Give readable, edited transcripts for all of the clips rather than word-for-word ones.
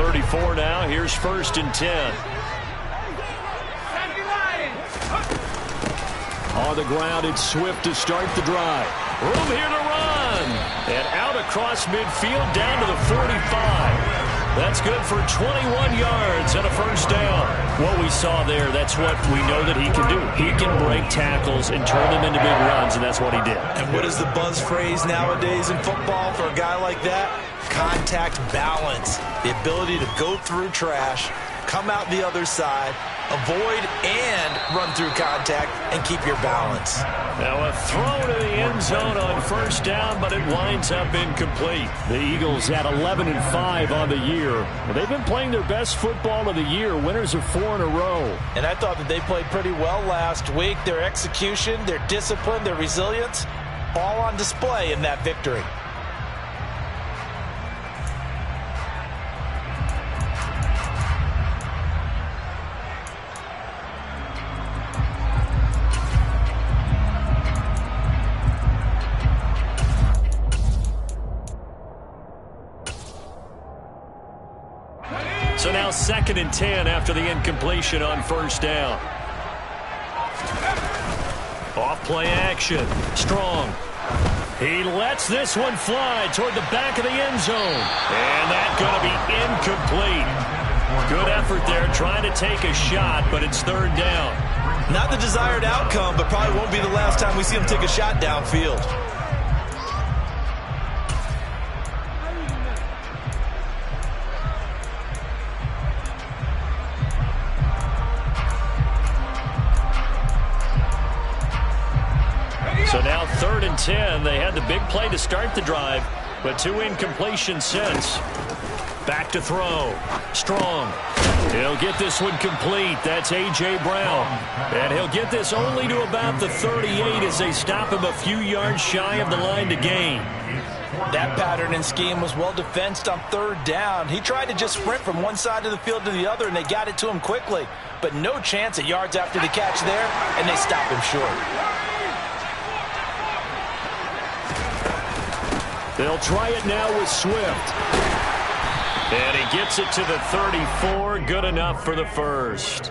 34 now. Here's 1st and 10. On the ground, it's Swift to start the drive. Room here to run. And out across midfield down to the 45. That's good for 21 yards and a 1st down. What we saw there, that's what we know that he can do. He can break tackles and turn them into big runs, and that's what he did. And what is the buzz phrase nowadays in football for a guy like that? Contact balance. The ability to go through trash, come out the other side, avoid and run through contact, and keep your balance. Now a throw to the end zone on 1st down, but it winds up incomplete. The Eagles at 11-5 on the year. Well, they've been playing their best football of the year. Winners of 4 in a row. And I thought that they played pretty well last week. Their execution, their discipline, their resilience, all on display in that victory. So now 2nd and 10 after the incompletion on 1st down. Off play action. Strong. He lets this one fly toward the back of the end zone. And that's going to be incomplete. Good effort there trying to take a shot, but it's 3rd down. Not the desired outcome, but probably won't be the last time we see him take a shot downfield. So now 3rd and 10. They had the big play to start the drive, but 2 incompletions since. Back to throw. Strong. He'll get this one complete. That's A.J. Brown. And he'll get this only to about the 38 as they stop him a few yards shy of the line to gain. That pattern and scheme was well defensed on 3rd down. He tried to just sprint from one side of the field to the other, and they got it to him quickly. But no chance at yards after the catch there, and they stop him short. They'll try it now with Swift. And he gets it to the 34. Good enough for the 1st.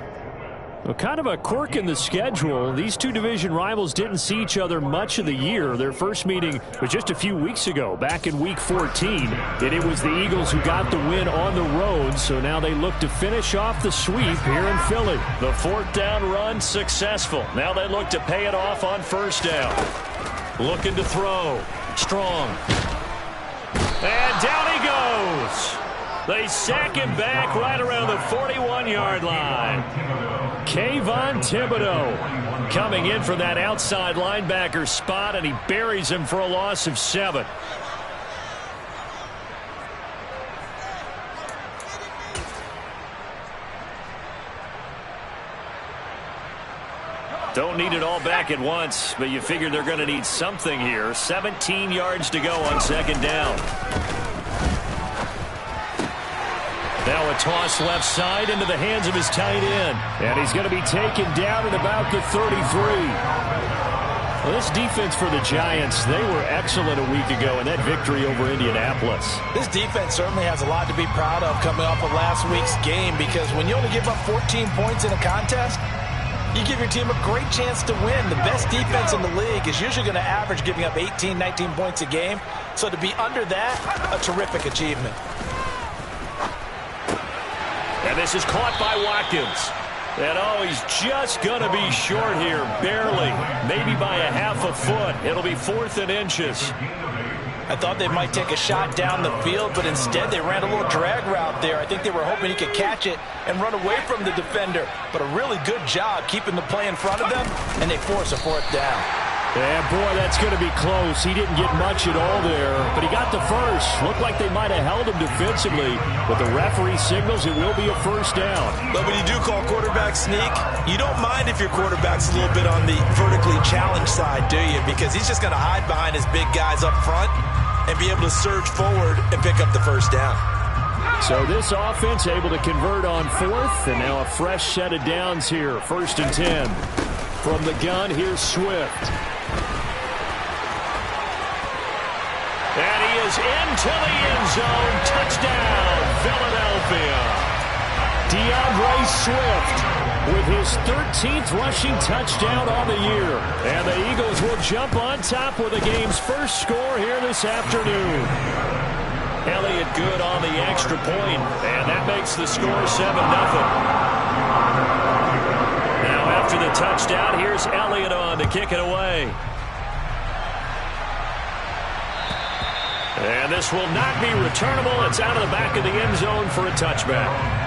Well, kind of a quirk in the schedule. These two division rivals didn't see each other much of the year. Their first meeting was just a few weeks ago, back in Week 14. And it was the Eagles who got the win on the road, so now they look to finish off the sweep here in Philly. The 4th down run successful. Now they look to pay it off on 1st down. Looking to throw. Strong. And down he goes. They sack him back right around the 41-yard line. Kayvon Thibodeau coming in from that outside linebacker spot, and he buries him for a loss of 7. Don't need it all back at once, but you figure they're going to need something here. 17 yards to go on 2nd down. Now a toss left side into the hands of his tight end. And he's going to be taken down at about the 33. Well, this defense for the Giants, they were excellent a week ago in that victory over Indianapolis. This defense certainly has a lot to be proud of coming off of last week's game, because when you only give up 14 points in a contest, you give your team a great chance to win. The best defense in the league is usually going to average giving up 18, 19 points a game. So to be under that, a terrific achievement. And this is caught by Watkins. And oh, he's just going to be short here, barely. Maybe by a half a foot. It'll be 4th and inches. I thought they might take a shot down the field, but instead they ran a little drag route there. I think they were hoping he could catch it and run away from the defender. But a really good job keeping the play in front of them, and they force a 4th down. Yeah, boy, that's going to be close. He didn't get much at all there, but he got the first. Looked like they might have held him defensively, but the referee signals it will be a 1st down. But when you do call quarterback sneak, you don't mind if your quarterback's a little bit on the vertically challenged side, do you? Because he's just going to hide behind his big guys up front and be able to surge forward and pick up the 1st down. So this offense able to convert on 4th, and now a fresh set of downs here. 1st and 10. From the gun, here's Swift. And he is into the end zone. Touchdown, Philadelphia. DeAndre Swift with his 13th rushing touchdown on the year. And the Eagles will jump on top with the game's first score here this afternoon. Elliott good on the extra point, and that makes the score 7-0. Now after the touchdown, here's Elliott on to kick it away. And this will not be returnable. It's out of the back of the end zone for a touchback.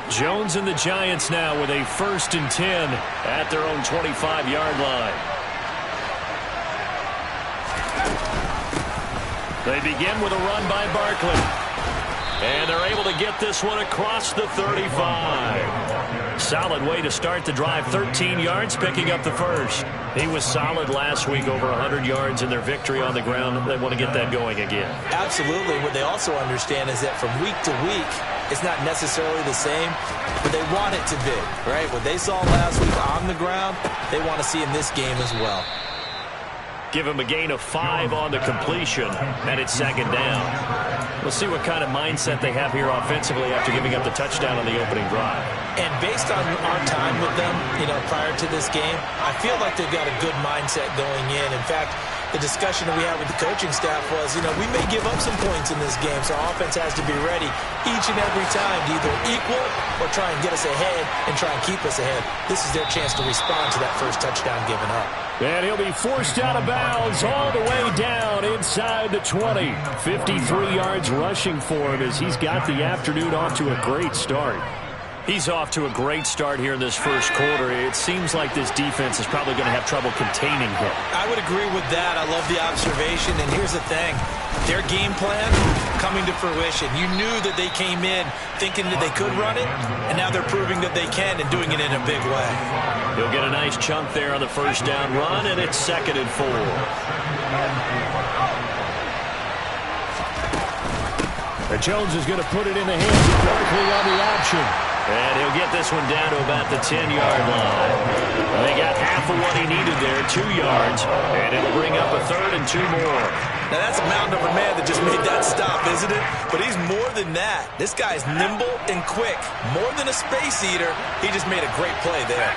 Jones and the Giants now with a 1st and 10 at their own 25-yard line. They begin with a run by Barkley. And they're able to get this one across the 35. Solid way to start the drive. 13 yards, picking up the first. He was solid last week, over 100 yards in their victory on the ground. They want to get that going again. Absolutely. What they also understand is that from week to week, it's not necessarily the same, but they want it to be, right? What they saw last week on the ground, they want to see in this game as well. Give him a gain of 5 on the completion, and it's 2nd down. We'll see what kind of mindset they have here offensively after giving up the touchdown on the opening drive. And based on our time with them, prior to this game, I feel like they've got a good mindset going in. In fact, the discussion that we had with the coaching staff was, we may give up some points in this game, so our offense has to be ready each and every time to either equal or try and get us ahead and try and keep us ahead. This is their chance to respond to that first touchdown given up. And he'll be forced out of bounds all the way down inside the 20. 53 yards rushing for him as he's got the afternoon off to a great start. He's off to a great start here in this first quarter. It seems like this defense is probably going to have trouble containing him. I would agree with that. I love the observation. And here's the thing. Their game plan coming to fruition. You knew that they came in thinking that they could run it, and now they're proving that they can and doing it in a big way. He'll get a nice chunk there on the first down run, and it's 2nd and 4. And Jones is going to put it in the hands of Barkley on the option. And he'll get this one down to about the 10-yard line. They got half of what he needed there, 2 yards, and it'll bring up a 3rd and 2 more. Now that's a mountain of a man that just made that stop, isn't it? But he's more than that. This guy's nimble and quick. More than a space eater, he just made a great play there.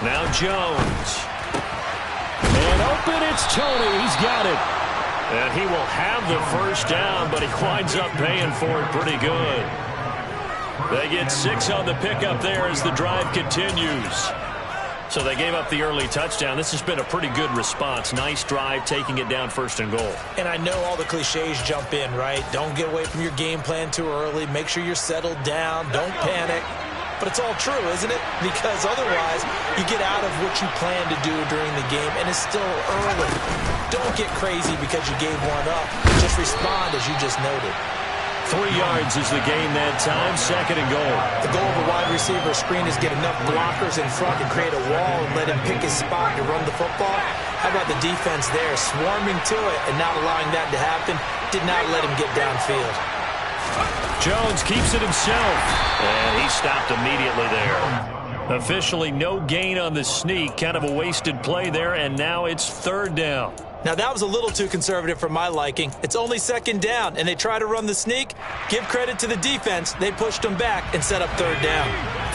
Now Jones. And open, it's Tony. He's got it. And he will have the first down, but he winds up paying for it pretty good. They get 6 on the pickup there as the drive continues. So they gave up the early touchdown. This has been a pretty good response. Nice drive, taking it down 1st and goal. And I know all the cliches jump in, right? Don't get away from your game plan too early. Make sure you're settled down. Don't panic. But it's all true, isn't it? Because otherwise, you get out of what you plan to do during the game, and it's still early. Don't get crazy because you gave one up. Just respond as you just noted. 3 yards is the gain that time, 2nd and goal. The goal of a wide receiver screen is get enough blockers in front to create a wall and let him pick his spot to run the football. How about the defense there, swarming to it and not allowing that to happen? Did not let him get downfield. Jones keeps it himself, and he stopped immediately there. Officially no gain on the sneak, kind of a wasted play there, and now it's 3rd down. Now, that was a little too conservative for my liking. It's only 2nd down, and they try to run the sneak. Give credit to the defense. They pushed them back and set up 3rd down.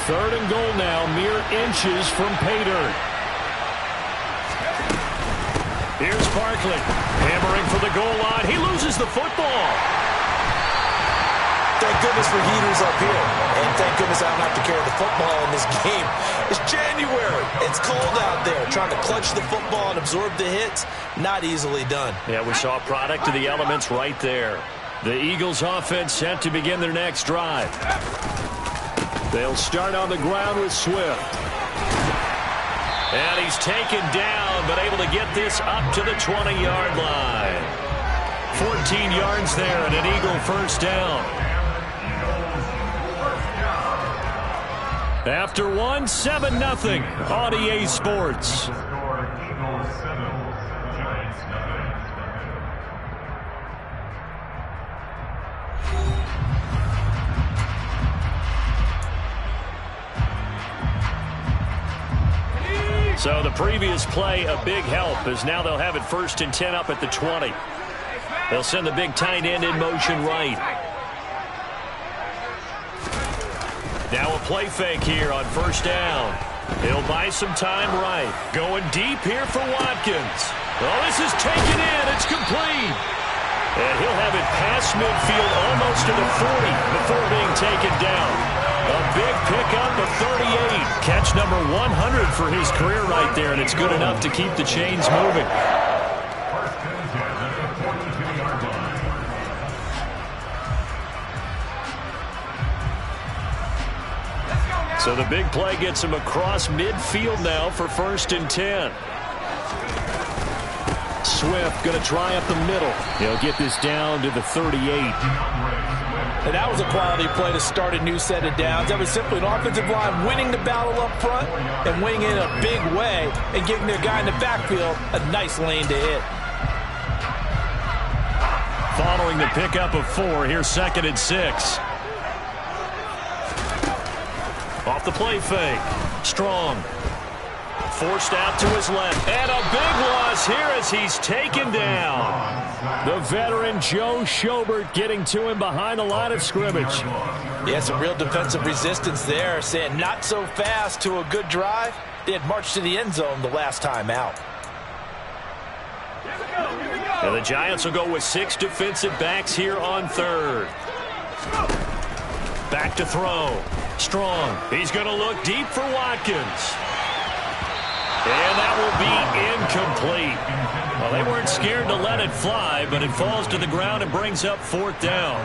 3rd and goal now, mere inches from pay dirt. Here's Barkley, hammering for the goal line. He loses the football. Thank goodness for heaters up here. And thank goodness I don't have to carry the football in this game. It's January. It's cold out there. Trying to clutch the football and absorb the hits, not easily done. Yeah, we saw a product of the elements right there. The Eagles offense set to begin their next drive. They'll start on the ground with Swift. And he's taken down, but able to get this up to the 20-yard line. 14 yards there and an Eagle first down. After 7-0 on EA Sports. So the previous play, a big help, as now they'll have it 1st and 10 up at the 20. They'll send the big tight end in motion right. Now a play fake here on 1st down. He'll buy some time right. Going deep here for Watkins. Oh, this is taken in. It's complete. And he'll have it past midfield almost to the 40 before being taken down. A big pickup of 38. Catch number 100 for his career right there, and it's good enough to keep the chains moving. So the big play gets him across midfield now for 1st and 10. Swift going to try up the middle. He'll get this down to the 38. And that was a quality play to start a new set of downs. That was simply an offensive line winning the battle up front and winning in a big way and giving their guy in the backfield a nice lane to hit. Following the pickup of 4, here's 2nd and 6. Off the play fake. Strong. Forced out to his left. And a big loss here as he's taken down. The veteran Joe Schobert getting to him behind the line of scrimmage. Yeah, some real defensive resistance there, saying not so fast to a good drive. They had marched to the end zone the last time out. And the Giants will go with 6 defensive backs here on 3rd. Back to throw. Strong. He's going to look deep for Watkins. And that will be incomplete. Well, they weren't scared to let it fly, but it falls to the ground and brings up 4th down.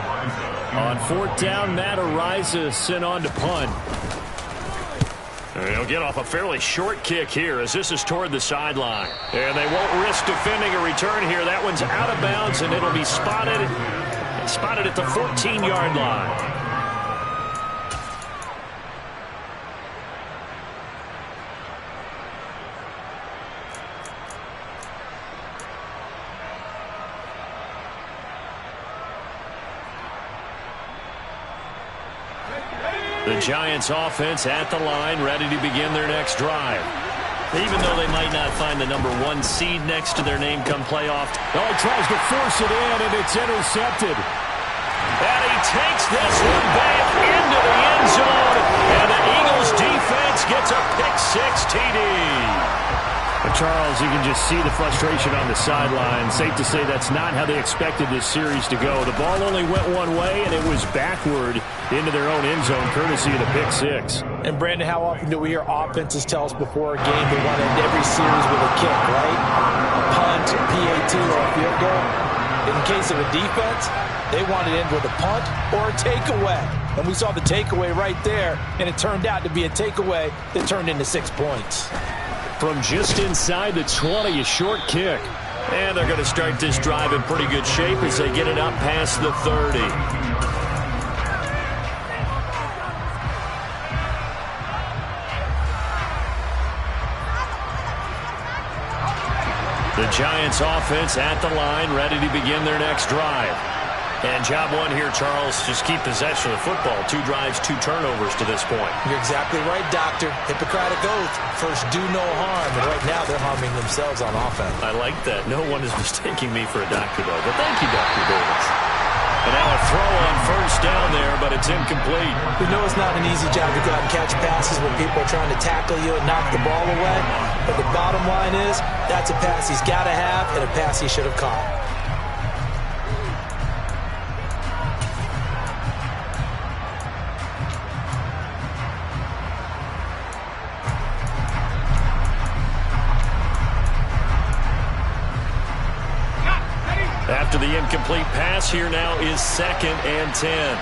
On 4th down, Matt Araiza sent on to punt. And he'll get off a fairly short kick here as this is toward the sideline. And they won't risk defending a return here. That one's out of bounds, and it'll be spotted at the 14-yard line. The Giants offense at the line, ready to begin their next drive. Even though they might not find the number 1 seed next to their name come playoff. Oh, he tries to force it in, and it's intercepted. And he takes this one back into the end zone. And the Eagles defense gets a pick-6 TD. Charles, you can just see the frustration on the sideline. Safe to say that's not how they expected this series to go. The ball only went one way, and it was backward into their own end zone, courtesy of the pick-6. And, Brandon, how often do we hear offenses tell us before a game they want to end every series with a kick, right? A punt, a PAT, or a field goal. In the case of a defense, they want to end with a punt or a takeaway. And we saw the takeaway right there, and it turned out to be a takeaway that turned into 6 points. From just inside the 20, a short kick. And they're going to start this drive in pretty good shape as they get it up past the 30. The Giants offense at the line, ready to begin their next drive. And job 1 here, Charles, just keep possession of the football. 2 drives, 2 turnovers to this point. You're exactly right, Doctor. Hippocratic oath. First, do no harm. And right now, they're harming themselves on offense. I like that. No one is mistaking me for a doctor, though. But thank you, Dr. Davis. And now a throw on 1st down there, but it's incomplete. We know it's not an easy job to go out and catch passes when people are trying to tackle you and knock the ball away. But the bottom line is, that's a pass he's got to have and a pass he should have caught. After the incomplete pass, here now is 2nd and 10.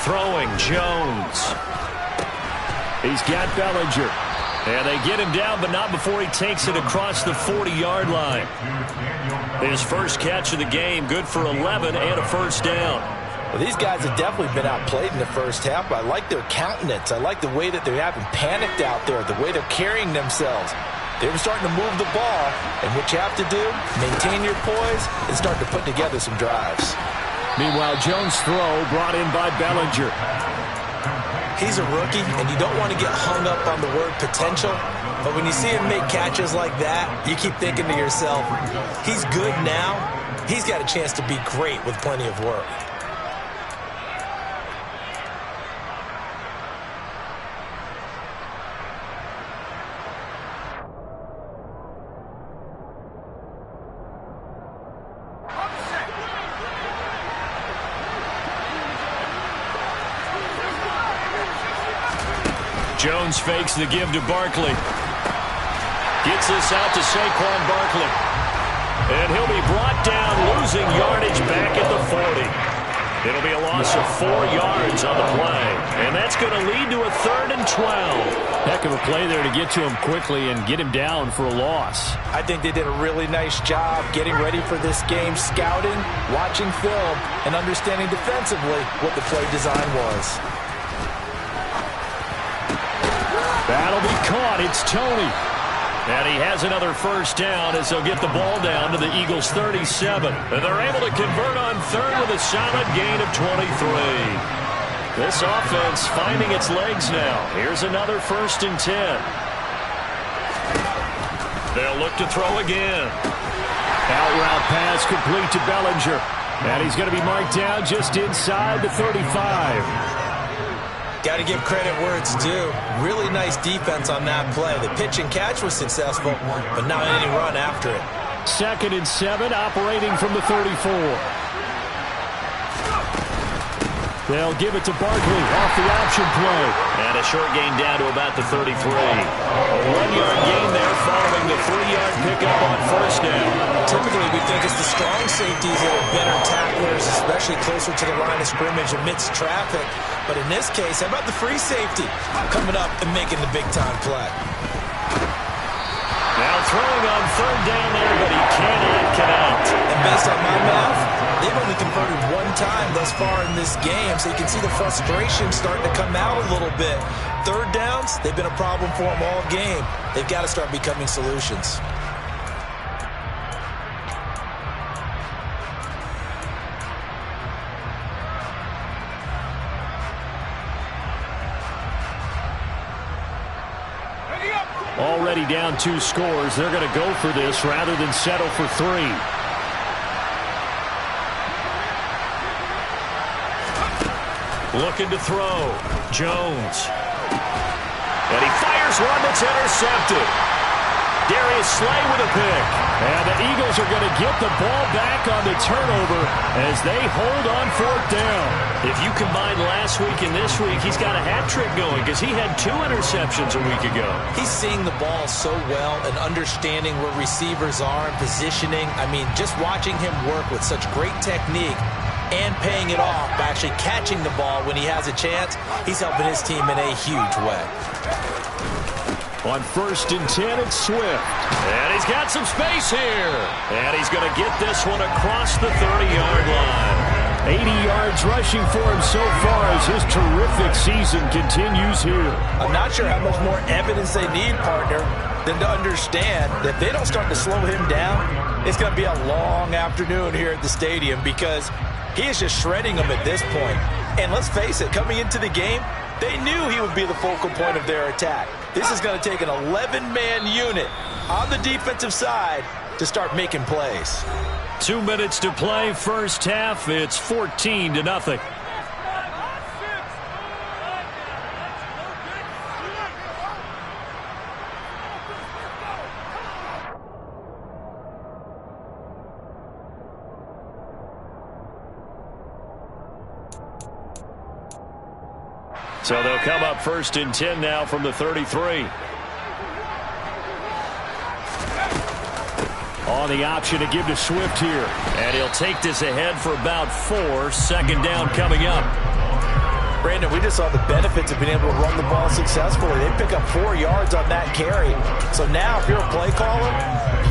Throwing, Jones. He's got Bellinger. And they get him down, but not before he takes it across the 40-yard line. His first catch of the game, good for 11 and a 1st down. Well, these guys have definitely been outplayed in the first half, but I like their countenance. I like the way that they haven't panicked out there, the way they're carrying themselves. They were starting to move the ball, and what you have to do, maintain your poise and start to put together some drives. Meanwhile, Jones' throw brought in by Bellinger. He's a rookie, and you don't want to get hung up on the word potential. But when you see him make catches like that, you keep thinking to yourself, he's good now. He's got a chance to be great with plenty of work. Jones fakes the give to Barkley. Gets this out to Saquon Barkley. And he'll be brought down, losing yardage back at the 40. It'll be a loss of 4 yards on the play. And that's going to lead to a 3rd and 12. Heck of a play there to get to him quickly and get him down for a loss. I think they did a really nice job getting ready for this game, scouting, watching film, and understanding defensively what the play design was. That'll be caught. It's Tony. And he has another first down as they'll get the ball down to the Eagles' 37. And they're able to convert on 3rd with a solid gain of 23. This offense finding its legs now. Here's another 1st and 10. They'll look to throw again. Out route pass complete to Bellinger. And he's going to be marked down just inside the 35. Got to give credit where it's due. Really nice defense on that play. The pitch and catch was successful, but not any run after it. 2nd and 7, operating from the 34. They'll give it to Barkley off the option play. And a short gain down to about the 33. A 1-yard gain there following the 3-yard pickup on 1st down. Typically, we think it's the strong safeties that are better tacklers, especially closer to the line of scrimmage amidst traffic. But in this case, how about the free safety coming up and making the big-time play? Now throwing on 3rd down there, but he cannot connect. And based on my math, they've only converted 1 time thus far in this game, so you can see the frustration starting to come out a little bit. 3rd downs, they've been a problem for them all game. They've got to start becoming solutions. Already down 2 scores. They're going to go for this rather than settle for 3. Looking to throw. Jones. And he fires one that's intercepted. Darius Slay with a pick. And the Eagles are going to get the ball back on the turnover as they hold on 4th down. If you combine last week and this week, he's got a hat trick going because he had 2 interceptions a week ago. He's seeing the ball so well and understanding where receivers are and positioning. I mean, just watching him work with such great technique and paying it off by actually catching the ball when he has a chance, he's helping his team in a huge way. On 1st and 10, it's Swift. And he's got some space here. And he's going to get this one across the 30-yard line. 80 yards rushing for him so far as his terrific season continues here. I'm not sure how much more evidence they need, partner, than to understand that if they don't start to slow him down, it's going to be a long afternoon here at the stadium because he is just shredding them at this point. And let's face it, coming into the game, they knew he would be the focal point of their attack. This is going to take an 11-man unit on the defensive side to start making plays. 2 minutes to play, first half. It's 14-0. So they'll come up 1st and 10 now from the 33. On the option to give to Swift here. And he'll take this ahead for about 4. 2nd down coming up. Brandon, we just saw the benefits of being able to run the ball successfully. They pick up 4 yards on that carry. So now if you're a play caller,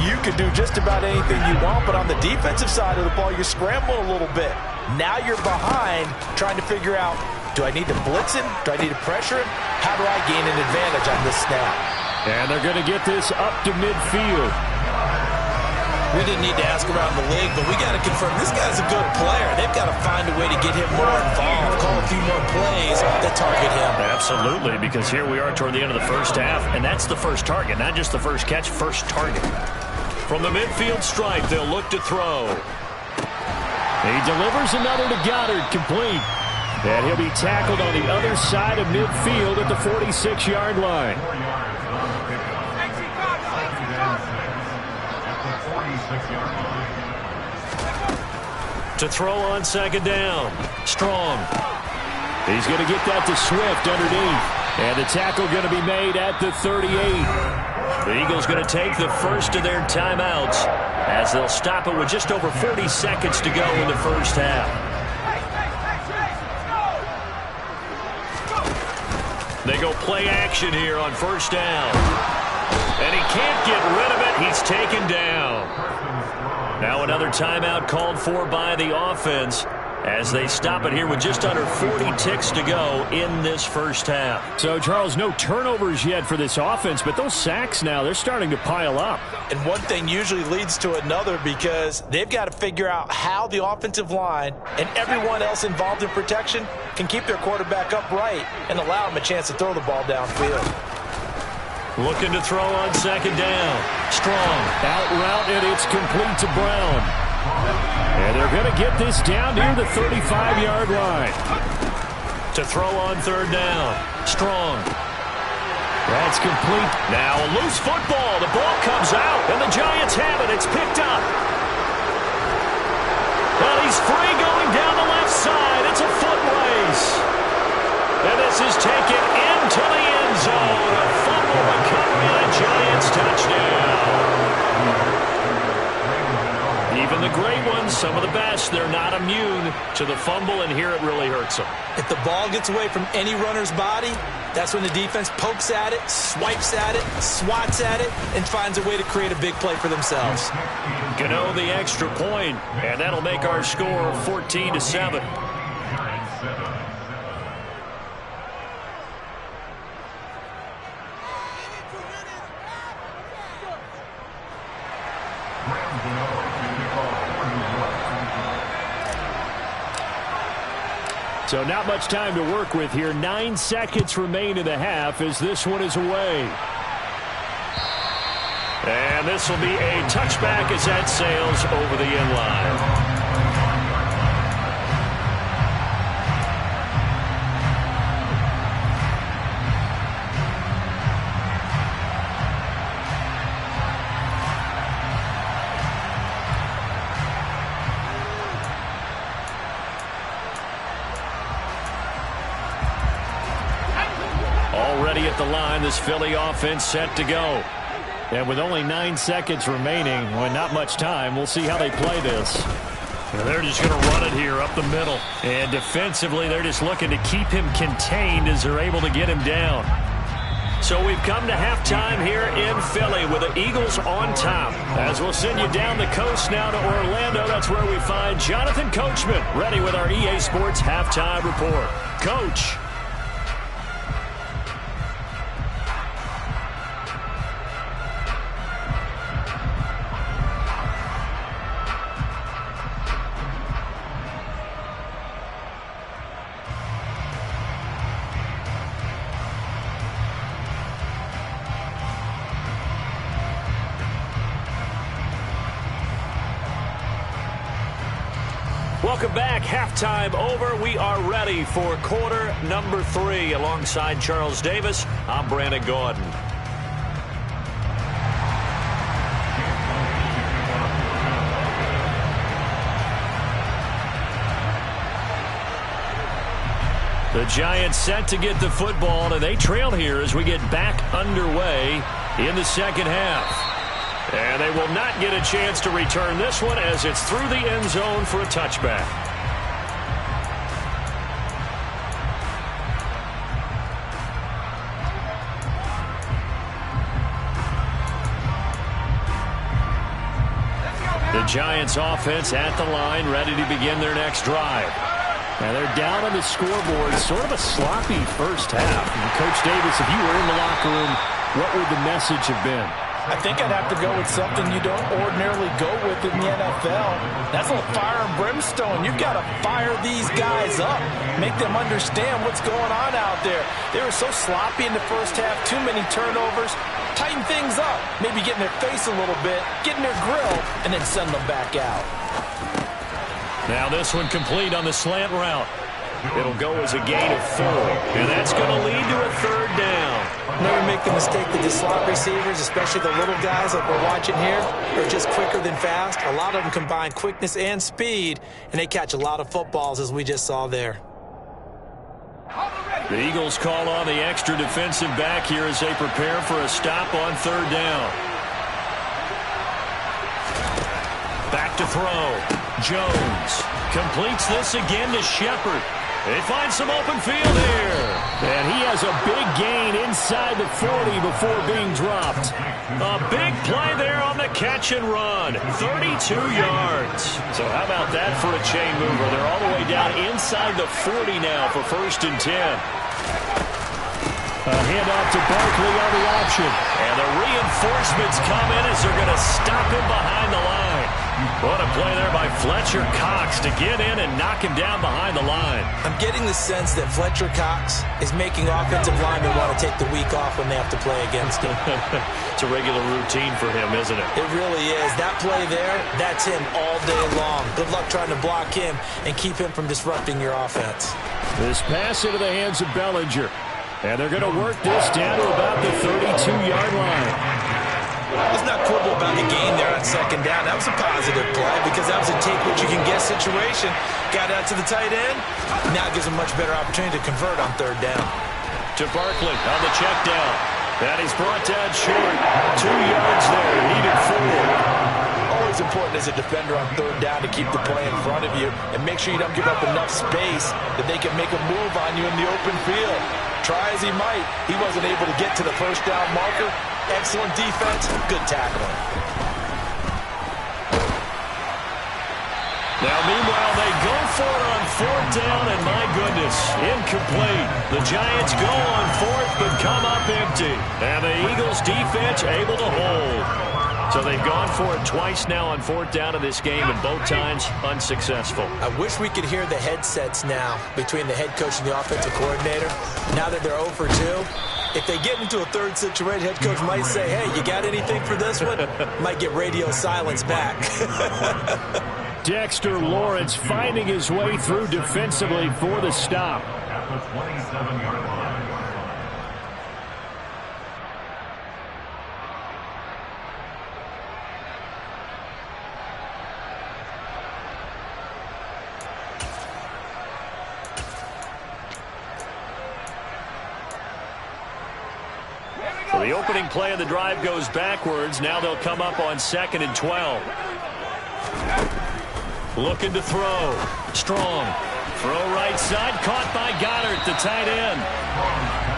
you can do just about anything you want. But on the defensive side of the ball, you're scrambling a little bit. Now you're behind trying to figure out, do I need to blitz him? Do I need to pressure him? How do I gain an advantage on this snap? And they're going to get this up to midfield. We didn't need to ask around the league, but we got to confirm this guy's a good player. They've got to find a way to get him more involved, call a few more plays that target him. Absolutely, because here we are toward the end of the first half, and that's the first target, not just the first catch, first target. From the midfield stripe, they'll look to throw. He delivers another to Goddard, complete. And he'll be tackled on the other side of midfield at the 46-yard line. To throw on second down. Strong. He's going to get that to Swift underneath. And the tackle going to be made at the 38. The Eagles going to take the first of their timeouts as they'll stop it with just over 40 seconds to go in the first half. They go play action here on first down. And he can't get rid of it. He's taken down. Now another timeout called for by the offense as they stop it here with just under 40 ticks to go in this first half. So, Charles, no turnovers yet for this offense, but those sacks now, they're starting to pile up. And one thing usually leads to another because they've got to figure out how the offensive line and everyone else involved in protection can keep their quarterback upright and allow him a chance to throw the ball downfield. Looking to throw on second down. Strong. Out route, and it's complete to Brown. And they're going to get this down near the 35-yard line. To throw on third down. Strong. That's complete. Now a loose football. The ball comes out, and the Giants have it. It's picked up. Well, he's free going down the left side. It's a foot race. And this is taken into the end zone. A fumble recovery and a Giants touchdown. Even the great ones, some of the best, they're not immune to the fumble, and here it really hurts them. If the ball gets away from any runner's body, that's when the defense pokes at it, swipes at it, swats at it, and finds a way to create a big play for themselves. Gano the extra point, and that'll make our score 14-7. So not much time to work with here. 9 seconds remain in the half as this one is away. And this will be a touchback as that sails over the end line. Already at the line, this Philly offense set to go. And with only 9 seconds remaining, when not much time, we'll see how they play this. And they're just going to run it here up the middle. And defensively, they're just looking to keep him contained as they're able to get him down. So we've come to halftime here in Philly with the Eagles on top. As we'll send you down the coast now to Orlando, that's where we find Jonathan Coachman ready with our EA Sports halftime report. Coach. Welcome back. Halftime over. We are ready for quarter number 3. Alongside Charles Davis, I'm Brandon Gordon. The Giants set to get the football, and they trail here as we get back underway in the second half. And they will not get a chance to return this one as it's through the end zone for a touchback. The Giants offense at the line, ready to begin their next drive. Now they're down on the scoreboard, sort of a sloppy first half. And Coach Davis, if you were in the locker room, what would the message have been? I think I'd have to go with something you don't ordinarily go with in the NFL. That's a little fire and brimstone. You've got to fire these guys up. Make them understand what's going on out there. They were so sloppy in the first half. Too many turnovers. Tighten things up. Maybe get in their face a little bit. Get in their grill. And then send them back out. Now this one complete on the slant route. It'll go as a gain of 4. And that's going to lead to a third down. Never make the mistake that the slot receivers, especially the little guys like we're watching here, are just quicker than fast. A lot of them combine quickness and speed, and they catch a lot of footballs, as we just saw there. The Eagles call on the extra defensive back here as they prepare for a stop on third down. Back to throw. Jones completes this again to Shepard. They find some open field here. And he has a big gain inside the 40 before being dropped. A big play there on the catch and run. 32 yards. So how about that for a chain mover? They're all the way down inside the 40 now for 1st and 10. A handoff to Barkley on the option. And the reinforcements come in as they're going to stop him behind the line. What a play there by Fletcher Cox to get in and knock him down behind the line. I'm getting the sense that Fletcher Cox is making offensive linemen want to take the week off when they have to play against him. It's a regular routine for him, isn't it? It really is. That play there, that's him all day long. Good luck trying to block him and keep him from disrupting your offense. This pass into the hands of Bellinger. And they're going to work this down to about the 32-yard line. Let's not quibble about the gain there on 2nd down. That was a positive play because that was a take-what-you-can-get situation. Got out to the tight end. Now it gives him a much better opportunity to convert on 3rd down. To Barkley on the check down. That is brought down short. 2 yards there. Needed 4. Always important as a defender on 3rd down to keep the play in front of you and make sure you don't give up enough space that they can make a move on you in the open field. Try as he might, he wasn't able to get to the 1st down marker. Excellent defense, good tackling. Now, meanwhile, they go for it on 4th down, and my goodness, incomplete. The Giants go on 4th, but come up empty. And the Eagles' defense able to hold. So they've gone for it twice now on 4th down in this game, and both times unsuccessful. I wish we could hear the headsets now between the head coach and the offensive coordinator. Now that they're 0 for 2, if they get into a 3rd situation, head coach might say, hey, you got anything for this one? Might get radio silence back. Dexter Lawrence finding his way through defensively for the stop. At the 27-yard line. So the opening play of the drive goes backwards. Now they'll come up on 2nd and 12. Looking to throw. Strong. Throw right side. Caught by Goddard, the tight end.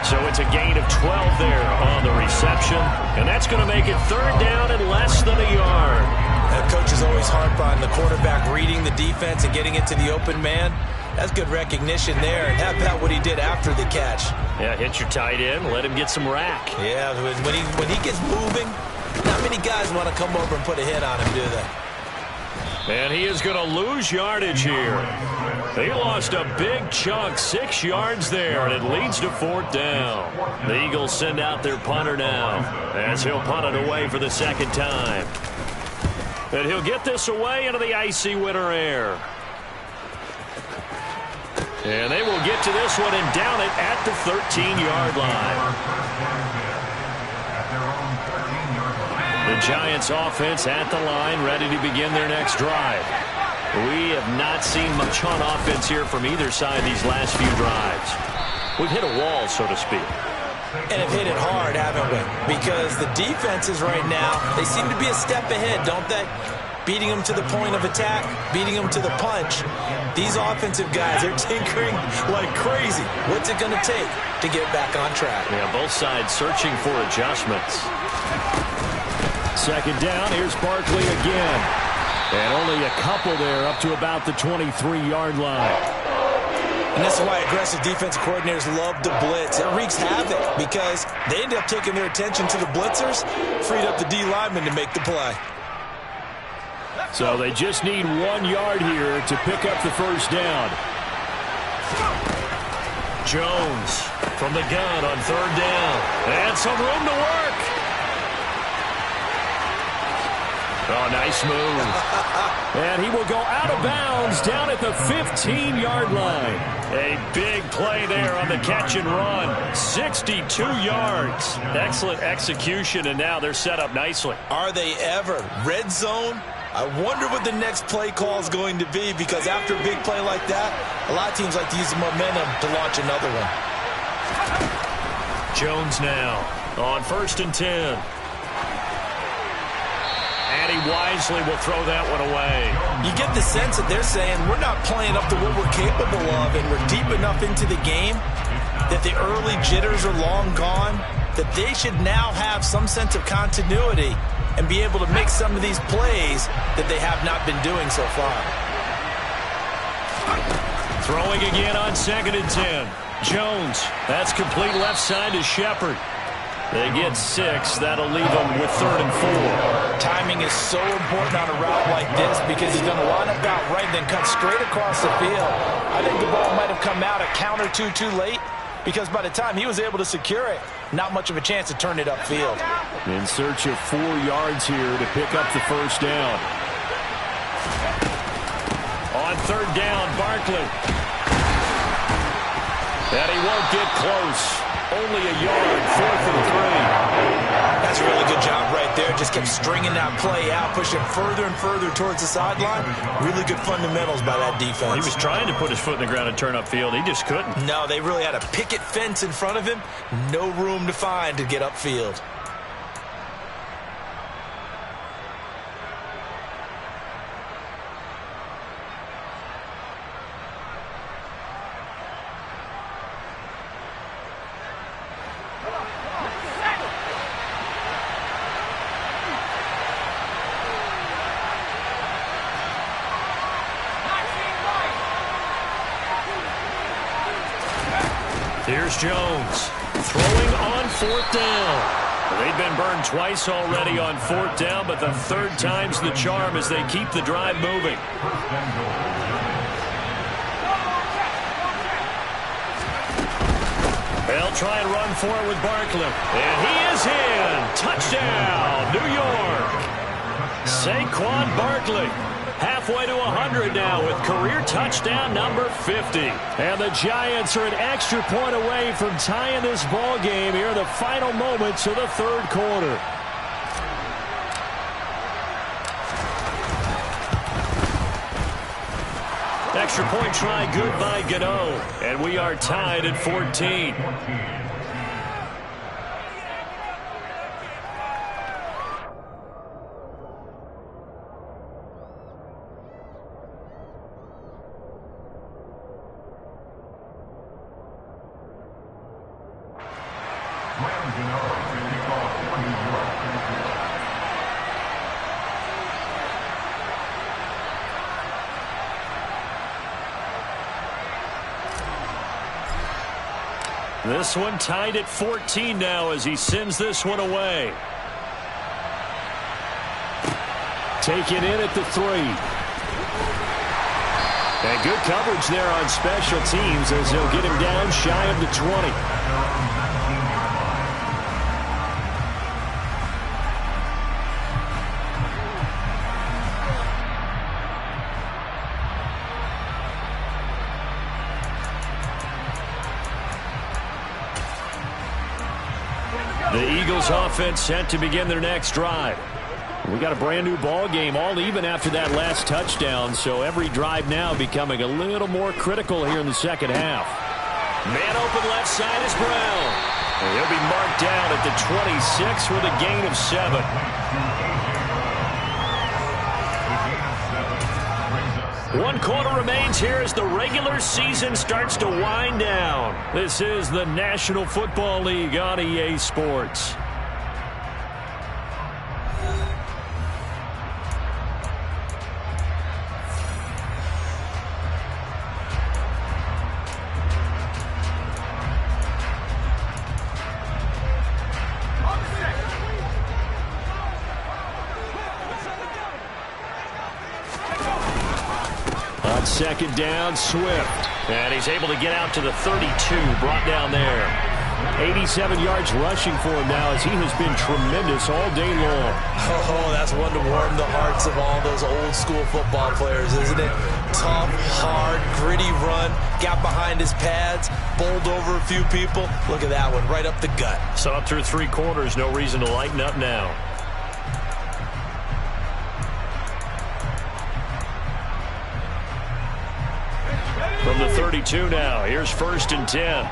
So it's a gain of 12 there on the reception. And that's going to make it 3rd down and less than a yard. Coaches always harp on the quarterback reading the defense and getting it to the open man. That's good recognition there. And how about what he did after the catch? Yeah, hit your tight end. Let him get some rack. Yeah, when he gets moving, not many guys want to come over and put a hit on him, do they? And he is going to lose yardage here. He lost a big chunk, 6 yards there, and it leads to 4th down. The Eagles send out their punter now as he'll punt it away for the 2nd time. And he'll get this away into the icy winter air. And they will get to this one and down it at the 13-yard line. The Giants offense at the line, ready to begin their next drive. We have not seen much on offense here from either side these last few drives. We've hit a wall, so to speak. And have hit it hard, haven't we? Because the defenses right now, they seem to be a step ahead, don't they? Beating them to the point of attack, beating them to the punch. These offensive guys, they're tinkering like crazy. What's it going to take to get back on track? Yeah, both sides searching for adjustments. 2nd down, here's Barkley again. And only a couple there up to about the 23-yard line. And this is why aggressive defensive coordinators love to blitz. It wreaks havoc because they end up taking their attention to the blitzers, freed up the D lineman to make the play. So they just need 1 yard here to pick up the first down. Jones from the gun on 3rd down. And some room to work. Oh, nice move. And he will go out of bounds down at the 15-yard line. A big play there on the catch and run. 62 yards. Excellent execution, and now they're set up nicely. Are they ever? Red zone? I wonder what the next play call is going to be, because after a big play like that, a lot of teams like to use the momentum to launch another one. Jones now on 1st and 10. And he wisely will throw that one away. You get the sense that they're saying we're not playing up to what we're capable of, and we're deep enough into the game that the early jitters are long gone, that they should now have some sense of continuity and be able to make some of these plays that they have not been doing so far. Throwing again on 2nd and 10. Jones, that's complete left side to Shepard. They get 6. That'll leave them with 3rd and 4. Timing is so important on a route like this because he's going to line up out right and then cut straight across the field. I think the ball might have come out a count or two too late, because by the time he was able to secure it, not much of a chance to turn it upfield. In search of 4 yards here to pick up the first down. On 3rd down, Barkley. And he won't get close. Only a yard, 4th and 3. That's a really good job right there. Just kept stringing that play out, pushing further and further towards the sideline. Really good fundamentals by that defense. Well, he was trying to put his foot in the ground and turn upfield. He just couldn't. No, they really had a picket fence in front of him. No room to find to get upfield. Here's Jones throwing on 4th down. They've been burned twice already on 4th down, but the 3rd time's the charm as they keep the drive moving. They'll try and run for it with Barkley. And he is in. Touchdown, New York. Saquon Barkley. Halfway to 100 now with career touchdown number 50. And the Giants are an extra point away from tying this ball game here in the final moments of the 3rd quarter. Extra point try good by Gano. And we are tied at 14. This one tied at 14 now as he sends this one away. Taken in at the 3. And good coverage there on special teams as they'll get him down shy of the 20. The Eagles offense set to begin their next drive. We got a brand new ball game, all even after that last touchdown, so every drive now becoming a little more critical here in the 2nd half. Man open left side is Brown. And he'll be marked down at the 26 with a gain of 7. One quarter remains here as the regular season starts to wind down. This is the National Football League on EA Sports. On second down, Swift. And he's able to get out to the 32, brought down there. 87 yards rushing for him now as he has been tremendous all day long. Oh, that's one to warm the hearts of all those old school football players, isn't it? Tough, hard, gritty run, got behind his pads, bowled over a few people. Look at that one, right up the gut. So up through 3 quarters, no reason to lighten up now. From the 32 now, here's 1st and 10.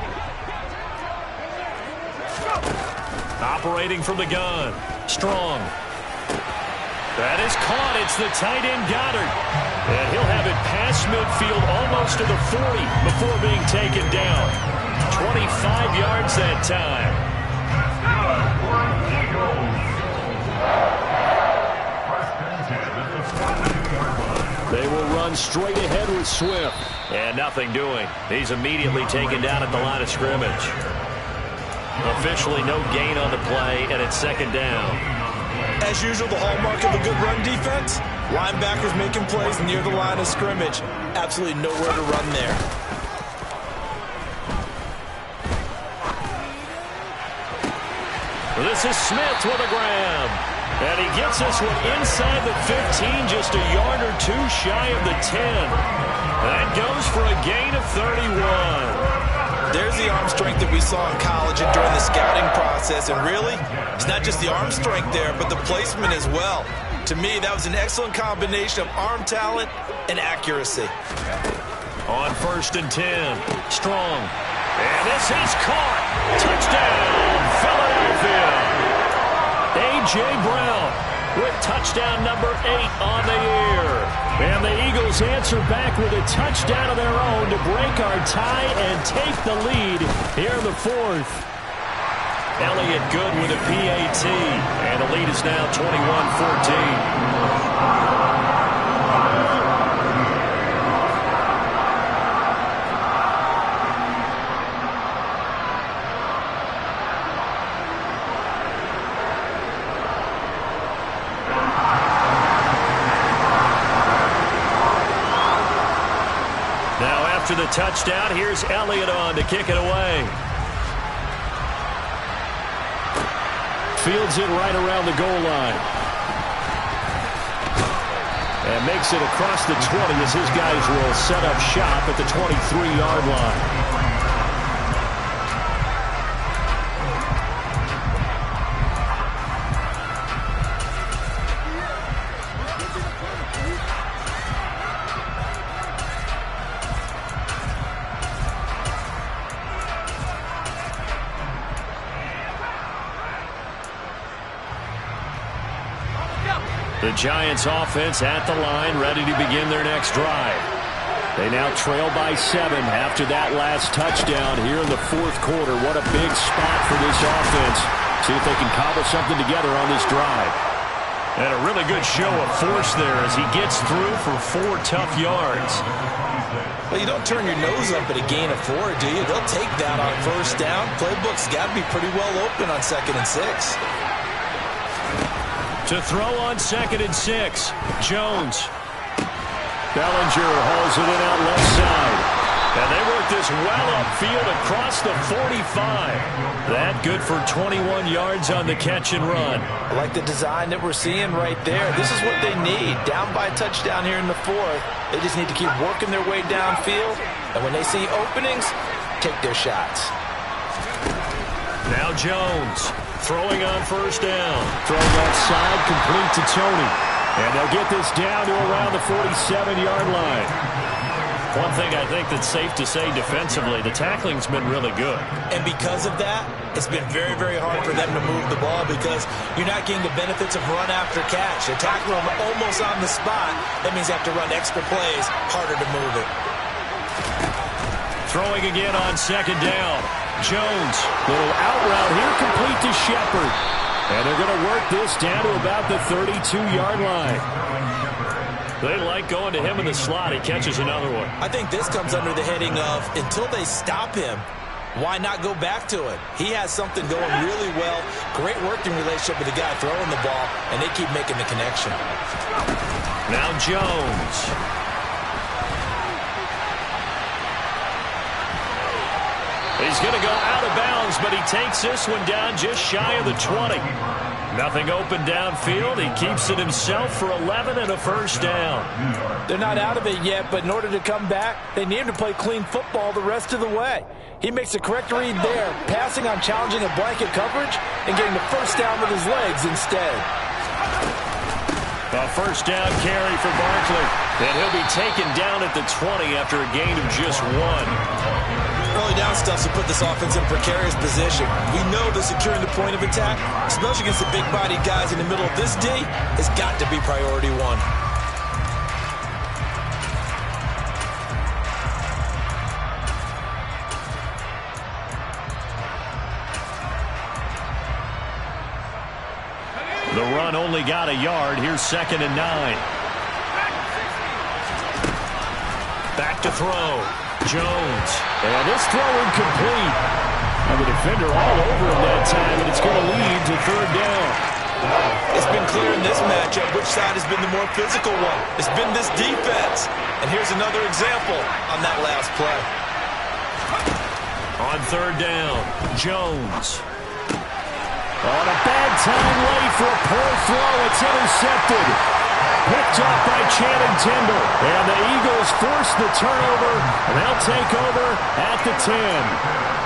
Operating from the gun. Strong. That is caught. It's the tight end Goddard. And he'll have it past midfield almost to the 40 before being taken down. 25 yards that time. They will run straight ahead with Swift. And nothing doing. He's immediately taken down at the line of scrimmage. Officially no gain on the play, and it's 2nd down. As usual, the hallmark of a good run defense, linebackers making plays near the line of scrimmage. Absolutely nowhere to run there. This is Smith with a grab. And he gets this one inside the 15, just a yard or 2 shy of the 10. That goes for a gain of 31. There's the arm strength that we saw in college and during the scouting process. And really, it's not just the arm strength there, but the placement as well. To me, that was an excellent combination of arm talent and accuracy. On 1st and 10, Strong. And this is caught. Touchdown, Philadelphia. A.J. Brown with touchdown number 8 on the year. And the Eagles answer back with a touchdown of their own to break our tie and take the lead here in the 4th. Elliott good with a PAT. And the lead is now 21-14. After the touchdown, here's Elliott on to kick it away. Fields it right around the goal line. And makes it across the 20 as his guys will set up shop at the 23-yard line. The Giants offense at the line, ready to begin their next drive. They now trail by 7 after that last touchdown here in the 4th quarter. What a big spot for this offense. See if they can cobble something together on this drive. And a really good show of force there as he gets through for 4 tough yards. Well, you don't turn your nose up at a gain of 4, do you? They'll take that on 1st down. Playbook's got to be pretty well open on 2nd and 6. To throw on 2nd and 6, Jones. Bellinger hauls it in out left side. And they work this well upfield across the 45. That good for 21 yards on the catch and run. I like the design that we're seeing right there. This is what they need. Down by a touchdown here in the 4th. They just need to keep working their way downfield. And when they see openings, take their shots. Now Jones throwing on 1st down. Throw left side, complete to Tony. And they'll get this down to around the 47-yard line. One thing I think that's safe to say defensively, the tackling's been really good. And because of that, it's been very, very hard for them to move the ball because you're not getting the benefits of run after catch. They're tackling them almost on the spot. That means they have to run extra plays, harder to move it. Throwing again on 2nd down. Jones, little out route here, complete to Shepard. And they're going to work this down to about the 32-yard line. They like going to him in the slot. He catches another one. I think this comes under the heading of, until they stop him, why not go back to it? He has something going really well. Great working relationship with the guy throwing the ball, and they keep making the connection. Now Jones. He's going to go out of bounds, but he takes this one down just shy of the 20. Nothing open downfield. He keeps it himself for 11 and a first down. They're not out of it yet, but in order to come back, they need him to play clean football the rest of the way. He makes a correct read there, passing on challenging a blanket coverage and getting the first down with his legs instead. A first down carry for Barkley, and he'll be taken down at the 20 after a gain of just 1. Early down stuff to put this offense in a precarious position. We know that securing the point of attack, especially against the big-bodied guys in the middle of this D, has got to be priority one. The run only got a yard. Here's 2nd and 9. Back to throw. Jones. And this throw incomplete. And the defender all over him that time, and it's going to lead to 3rd down. It's been clear in this matchup which side has been the more physical one. It's been this defense. And here's another example on that last play. On 3rd down, Jones. On a bad time late for a poor throw. It's intercepted. Picked off by Channing Tindall. And the Eagles force the turnover, and they'll take over at the 10.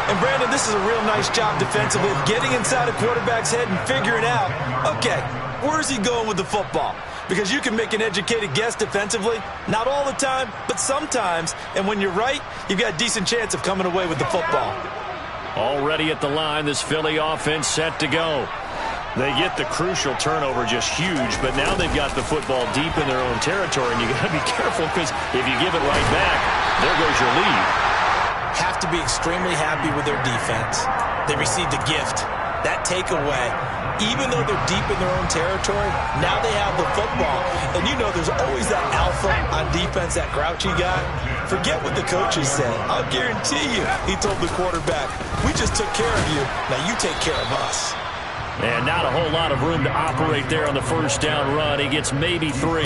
And, Brandon, this is a real nice job defensively of getting inside a quarterback's head and figuring out, okay, where's he going with the football? Because you can make an educated guess defensively, not all the time, but sometimes. And when you're right, you've got a decent chance of coming away with the football. Already at the line, this Philly offense set to go. They get the crucial turnover, just huge, but now they've got the football deep in their own territory, and you got to be careful because if you give it right back, there goes your lead. Have to be extremely happy with their defense. They received a gift. That takeaway, even though they're deep in their own territory, now they have the football. And you know there's always that alpha on defense, that grouchy guy. Forget what the coaches said. I'll guarantee you, he told the quarterback, we just took care of you. Now you take care of us. And not a whole lot of room to operate there on the first down run. He gets maybe 3.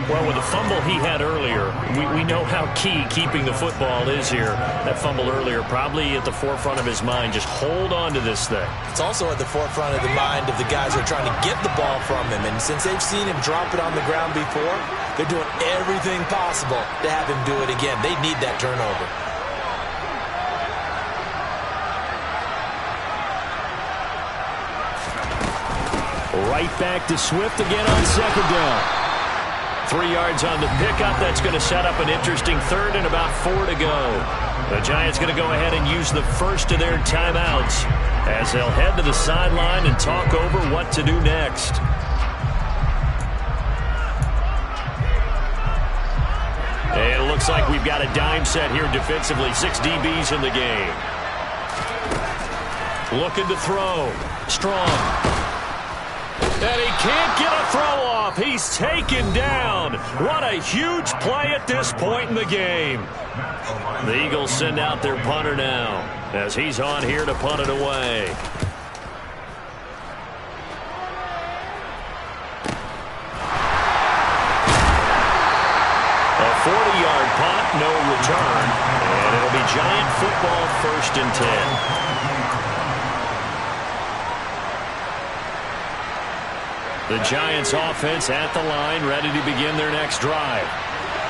Well, with the fumble he had earlier, we know how key keeping the football is here. That fumble earlier probably at the forefront of his mind. Just hold on to this thing. It's also at the forefront of the mind of the guys who are trying to get the ball from him. And since they've seen him drop it on the ground before, they're doing everything possible to have him do it again. They need that turnover. Right back to Swift again on 2nd down. 3 yards on the pickup. That's going to set up an interesting 3rd and about 4 to go. The Giants going to go ahead and use the first of their timeouts as they'll head to the sideline and talk over what to do next. And it looks like we've got a dime set here defensively. 6 DBs in the game. Looking to throw. Strong. And he can't get a throw off. He's taken down. What a huge play at this point in the game. The Eagles send out their punter now as he's on here to punt it away. A 40-yard punt, no return. And it'll be Giant football, 1st and 10. The Giants offense at the line, ready to begin their next drive.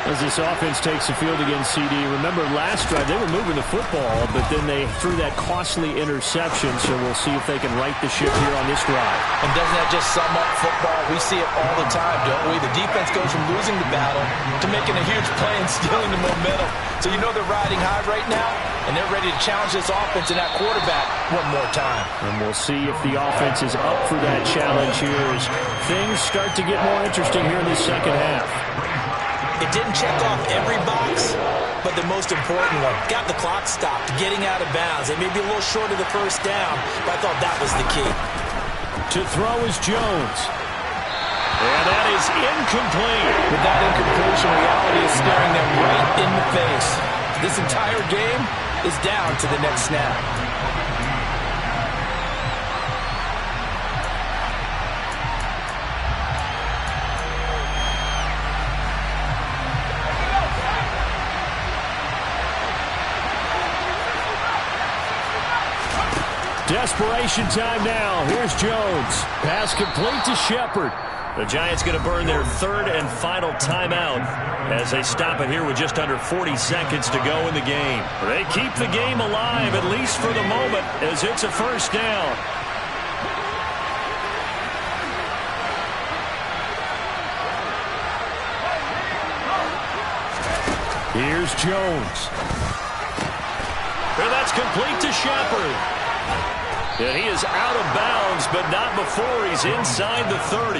As this offense takes the field against CD, remember last drive they were moving the football, but then they threw that costly interception, so we'll see if they can right the ship here on this drive. And doesn't that just sum up football? We see it all the time, don't we? The defense goes from losing the battle to making a huge play and stealing the momentum. So you know they're riding high right now, and they're ready to challenge this offense and that quarterback one more time. And we'll see if the offense is up for that challenge here as things start to get more interesting here in this second half. It didn't check off every box, but the most important one, got the clock stopped, getting out of bounds. They may be a little short of the first down, but I thought that was the key. To throw is Jones. And that is incomplete. With that incompletion, reality is staring them right in the face. This entire game is down to the next snap. desperation time now. Here's Jones. Pass complete to Shepard. The Giants going to burn their third and final timeout as they stop it here with just under 40 seconds to go in the game. They keep the game alive, at least for the moment, as it's a first down. Here's Jones. And that's complete to Shepard. And he is out of bounds, but not before he's inside the 30.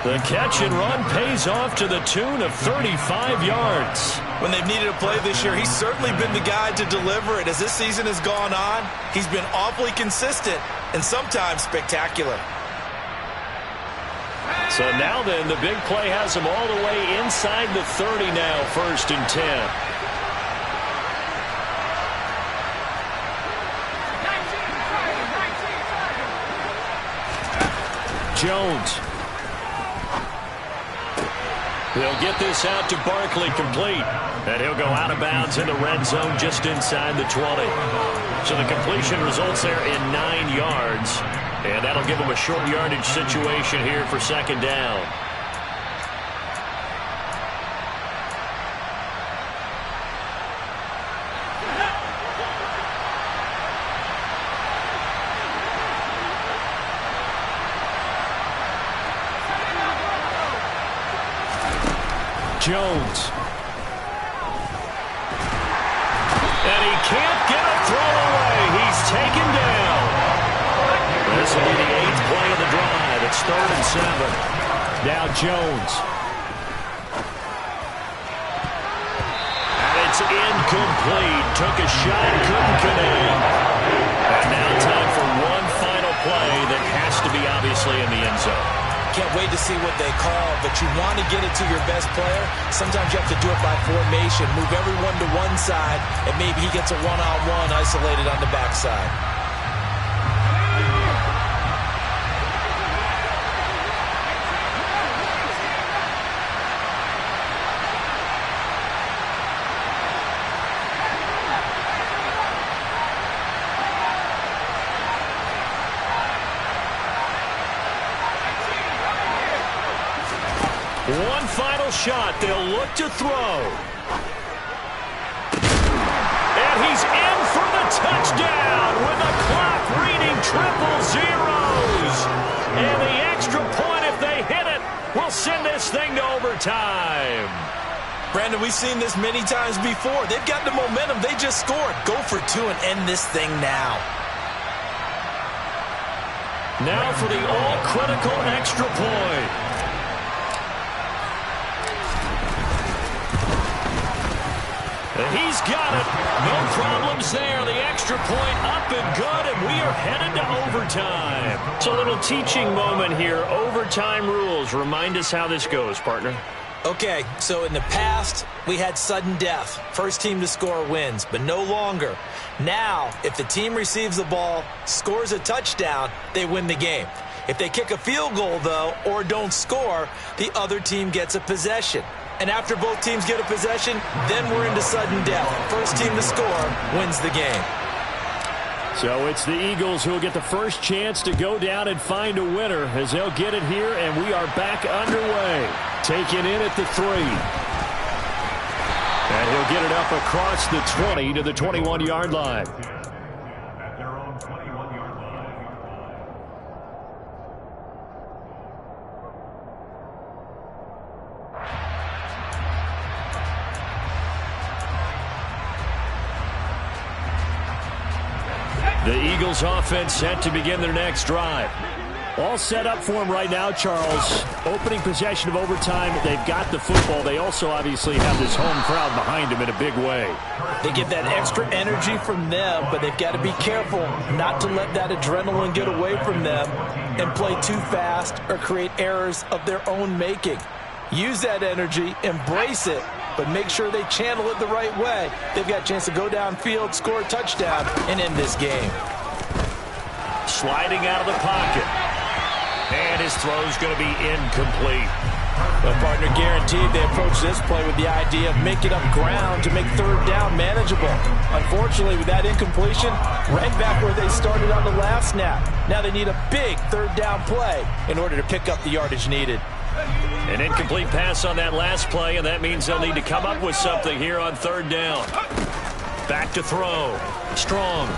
The catch and run pays off to the tune of 35 yards. When they've needed a play this year, he's certainly been the guy to deliver it. As this season has gone on, he's been awfully consistent and sometimes spectacular. So now then, the big play has him all the way inside the 30 now, 1st and 10. Jones. He'll get this out to Barkley, complete. And he'll go out of bounds in the red zone just inside the 20. So the completion results there in 9 yards. And that'll give him a short yardage situation here for 2nd down. Jones. And he can't get a throw away. He's taken down. This will be the 8th play of the drive. It's 3rd and 7. Now Jones. And it's incomplete. Took a shot, couldn't connect. And now time for one final play that has to be obviously in the end zone. Can't wait to see what they call, but you want to get it to your best player. Sometimes you have to do it by formation. Move everyone to one side, and maybe he gets a one-on-one isolated on the backside. One final shot. They'll look to throw. And he's in for the touchdown with the clock reading triple zeros. And the extra point, if they hit it, will send this thing to overtime. Brandon, we've seen this many times before. They've got the momentum. They just scored. Go for 2 and end this thing now. Now for the all-critical extra point. He's got it. No problems there. The extra point up and good, and we are headed to overtime. So a little teaching moment here. Overtime rules. Remind us how this goes, partner. Okay, so in the past, we had sudden death. First team to score wins, but no longer. Now, if the team receives the ball, scores a touchdown, they win the game. If they kick a field goal, though, or don't score, the other team gets a possession. And after both teams get a possession, then we're into sudden death. First team to score wins the game. So it's the Eagles who will get the first chance to go down and find a winner as they'll get it here, and we are back underway. Taken in at the 3. And he'll get it up across the 20 to the 21-yard line. At their own 21-yard line. The Eagles offense set to begin their next drive. All set up for them right now, Charles. Opening possession of overtime. They've got the football. They also obviously have this home crowd behind them in a big way. They get that extra energy from them, but they've got to be careful not to let that adrenaline get away from them and play too fast or create errors of their own making. Use that energy, embrace it, but make sure they channel it the right way. They've got a chance to go downfield, score a touchdown, and end this game. Sliding out of the pocket. And his throw's going to be incomplete. Well, partner, guaranteed they approach this play with the idea of making up ground to make third down manageable. Unfortunately, with that incompletion, right back where they started on the last snap. Now they need a big third down play in order to pick up the yardage needed. An incomplete pass on that last play, and that means they'll need to come up with something here on third down. Back to throw. Strong.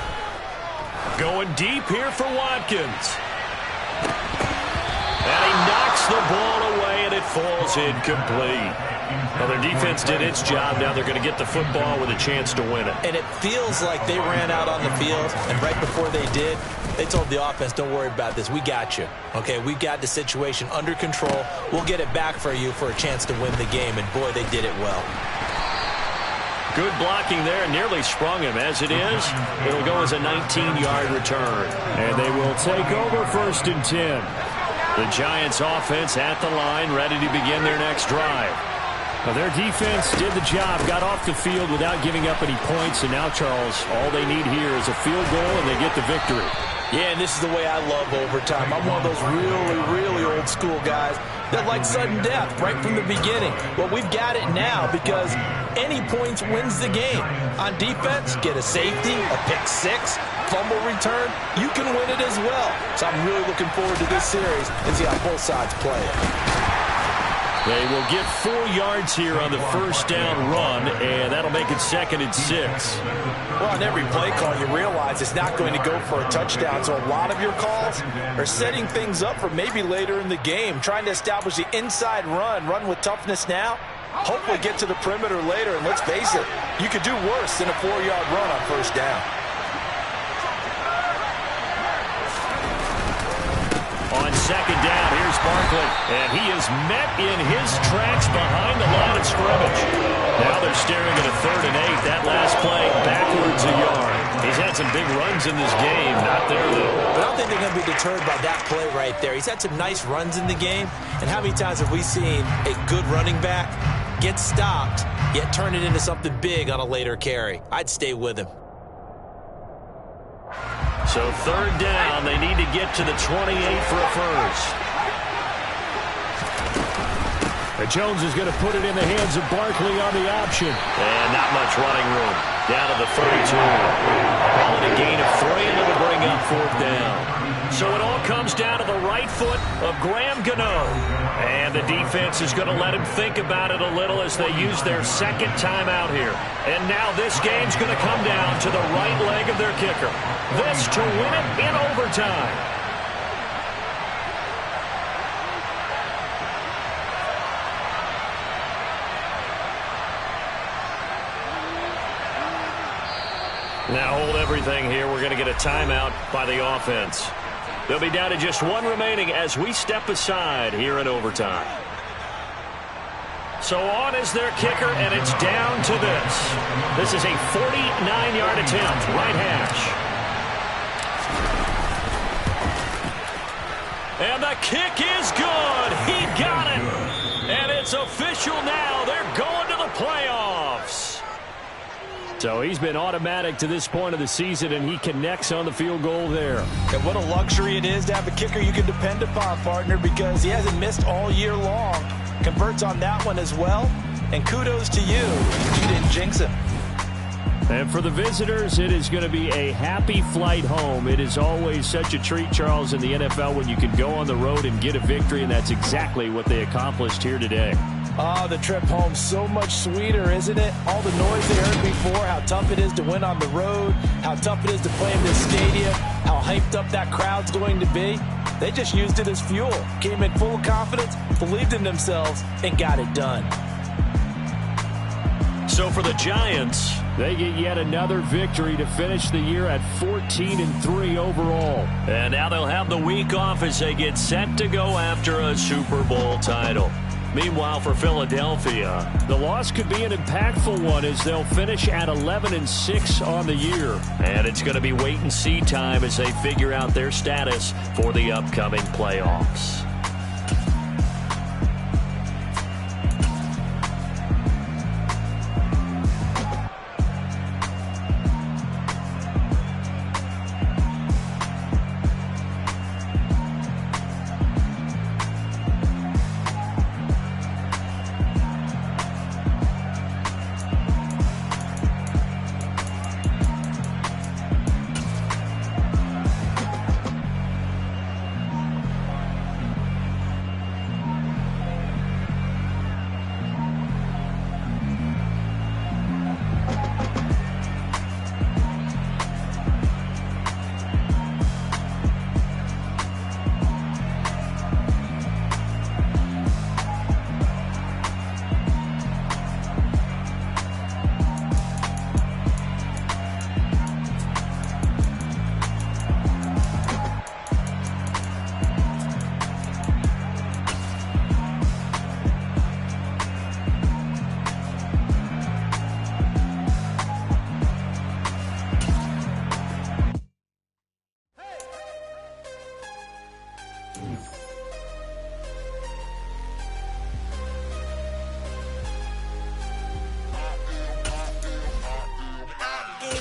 Going deep here for Watkins. And he knocks the ball away, and it falls incomplete. Well, their defense did its job. Now they're going to get the football with a chance to win it. And it feels like they ran out on the field, and right before they did, they told the offense, don't worry about this. We got you. Okay, we got the situation under control. We'll get it back for you for a chance to win the game, and boy, they did it well. Good blocking there, nearly sprung him. As it is, it'll go as a 19-yard return. And they will take over 1st and 10. The Giants offense at the line, ready to begin their next drive. Well, their defense did the job, got off the field without giving up any points, and now, Charles, all they need here is a field goal, and they get the victory. Yeah, and this is the way I love overtime. I'm one of those really, really old school guys that like sudden death right from the beginning. Well, we've got it now because any points wins the game. On defense, get a safety, a pick six, fumble return, you can win it as well. So I'm really looking forward to this series and see how both sides play it. They will get 4 yards here on the first down run, and that'll make it 2nd and 6. Well, on every play call, you realize it's not going to go for a touchdown, so a lot of your calls are setting things up for maybe later in the game, trying to establish the inside run with toughness now, hopefully get to the perimeter later, and let's face it, you could do worse than a 4-yard run on first down. On 2nd down, here's Barkley, and he is met in his tracks behind the line of scrimmage. Now they're staring at a 3rd and 8. That last play, backwards a yard. He's had some big runs in this game. Not there, though. But I don't think they're going to be deterred by that play right there. He's had some nice runs in the game, and how many times have we seen a good running back get stopped, yet turn it into something big on a later carry? I'd stay with him. So 3rd down, they need to get to the 28 for a first. And Jones is going to put it in the hands of Barkley on the option. And not much running room. Down to the 32. Call it a gain of 3, and it'll bring up 4th down. So it all comes down to the right foot of Graham Gano. And the defense is going to let him think about it a little as they use their 2nd timeout here. And now this game's going to come down to the right leg of their kicker. This to win it in overtime. Now hold everything here. We're going to get a timeout by the offense. They'll be down to just 1 remaining as we step aside here in overtime. So on is their kicker, and it's down to this. This is a 49-yard attempt, right hash. And the kick is good. He got it. And it's official now. They're going to the playoffs. So he's been automatic to this point of the season, and he connects on the field goal there. And what a luxury it is to have a kicker you can depend upon, partner, because he hasn't missed all year long. Converts on that one as well. And kudos to you. You didn't jinx him. And for the visitors, it is going to be a happy flight home. It is always such a treat, Charles, in the NFL when you can go on the road and get a victory, and that's exactly what they accomplished here today. Oh, the trip home so much sweeter, isn't it? All the noise they heard before, how tough it is to win on the road, how tough it is to play in this stadium, how hyped up that crowd's going to be. They just used it as fuel, came in full of confidence, believed in themselves, and got it done. So for the Giants, they get yet another victory to finish the year at 14-3 overall. And now they'll have the week off as they get set to go after a Super Bowl title. Meanwhile, for Philadelphia, the loss could be an impactful one as they'll finish at 11-6 on the year. And it's going to be wait-and-see time as they figure out their status for the upcoming playoffs.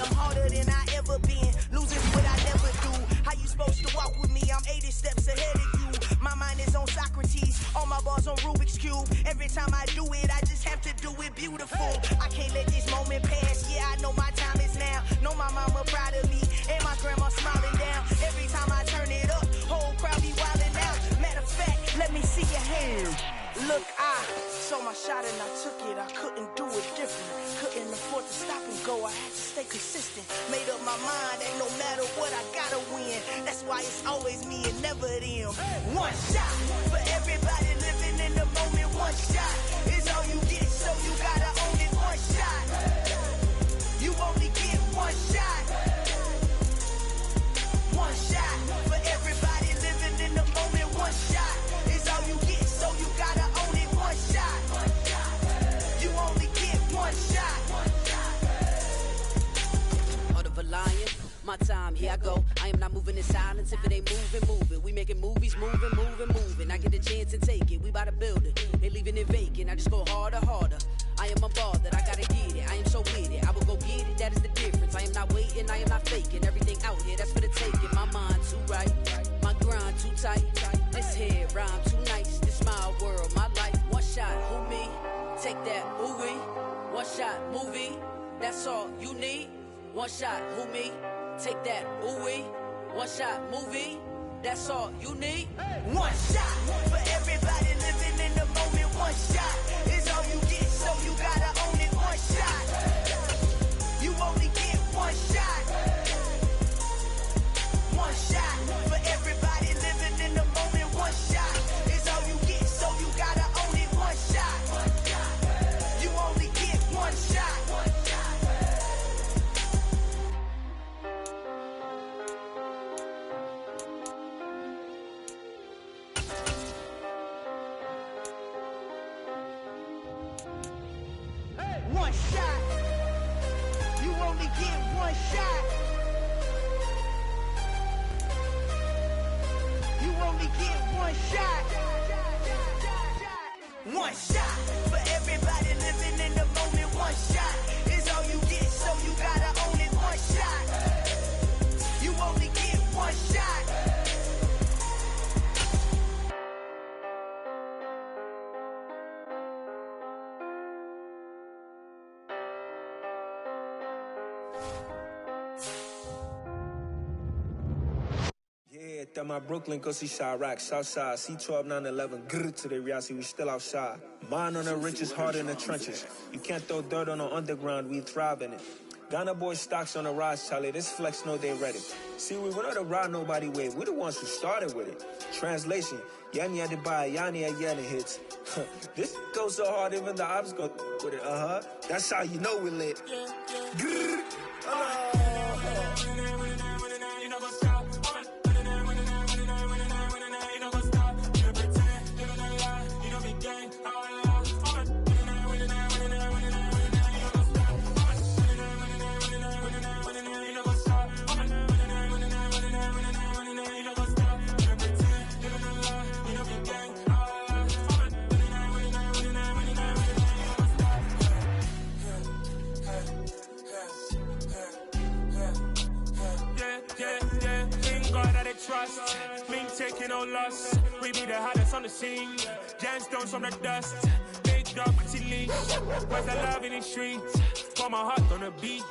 am harder than I ever been. Losing what I never do. How you supposed to walk with me? I'm 80 steps ahead of you. My mind is on Socrates. All my bars on Rubik's Cube. Every time I do it, I just have to do it beautiful. I can't let this moment pass. Yeah, I know my time is now. Know my mama proud of me. And my grandma smiling down. Every time I turn it up, whole crowd be wildin' out. Matter of fact, let me see your hands. Look, I saw my shot and I took it. I couldn't do it different. Couldn't afford to stop and go. I had to stay consistent. Made up my mind that no matter what, I gotta win. That's why it's always me and never them. One shot for everybody living in the moment. One shot is all you get, so you gotta own it. One shot. You only get one shot. One shot for everybody living in the moment. One shot is all you get, so you gotta own it. One shot. You only get one shot. Heart of a lion, my time, here I go. I am not moving in silence. If it ain't moving, moving. We making movies, moving. I get a chance and take it. We bout to build it. They leaving it vacant. I just go harder. I am a ball that I gotta get it. I am so with it. I will go get it. That is the difference. I am not waiting. I am not faking. Everything out here, that's for the taking. My mind too right. My grind too tight. This head rhyme too nice. This my world, my life. One shot, who me? Take that, ooh-wee. One shot, movie. That's all you need. One shot, who me? Take that, ooh-wee. One shot, movie. That's all you need. One shot for everybody living in the moment. One shot is all you get, so you gotta own it. One shot. You only get one shot. One shot for everybody living in the moment. One shot is all you get, so you gotta own it. One shot. You only get one shot. One shot. You only get one shot. You only get one shot. One shot for everybody living in the moment. One shot is all you get, so you gotta own it. One shot. You only get one shot. Yeah, that my Brooklyn, go see Chirac, Southside, C12, 911, grrr to the reality, we still outside. Mine on the richest, heart in the trenches. You can't throw dirt on the underground, we thrive in it. Ghana boys stocks on the rise, Charlie, this flex know they ready. See, we went on the ride nobody wave, we the ones who started with it. Translation, Yani had to buy, Yani had Yanni hits. This goes so hard, even the ops go with it, That's how you know we lit. Grrr, trust, clean taking no loss. We be the hottest on the scene. Gemstones from the dust. Big dog, pretty leash. Where's the love in the streets? Pour my heart on the beat.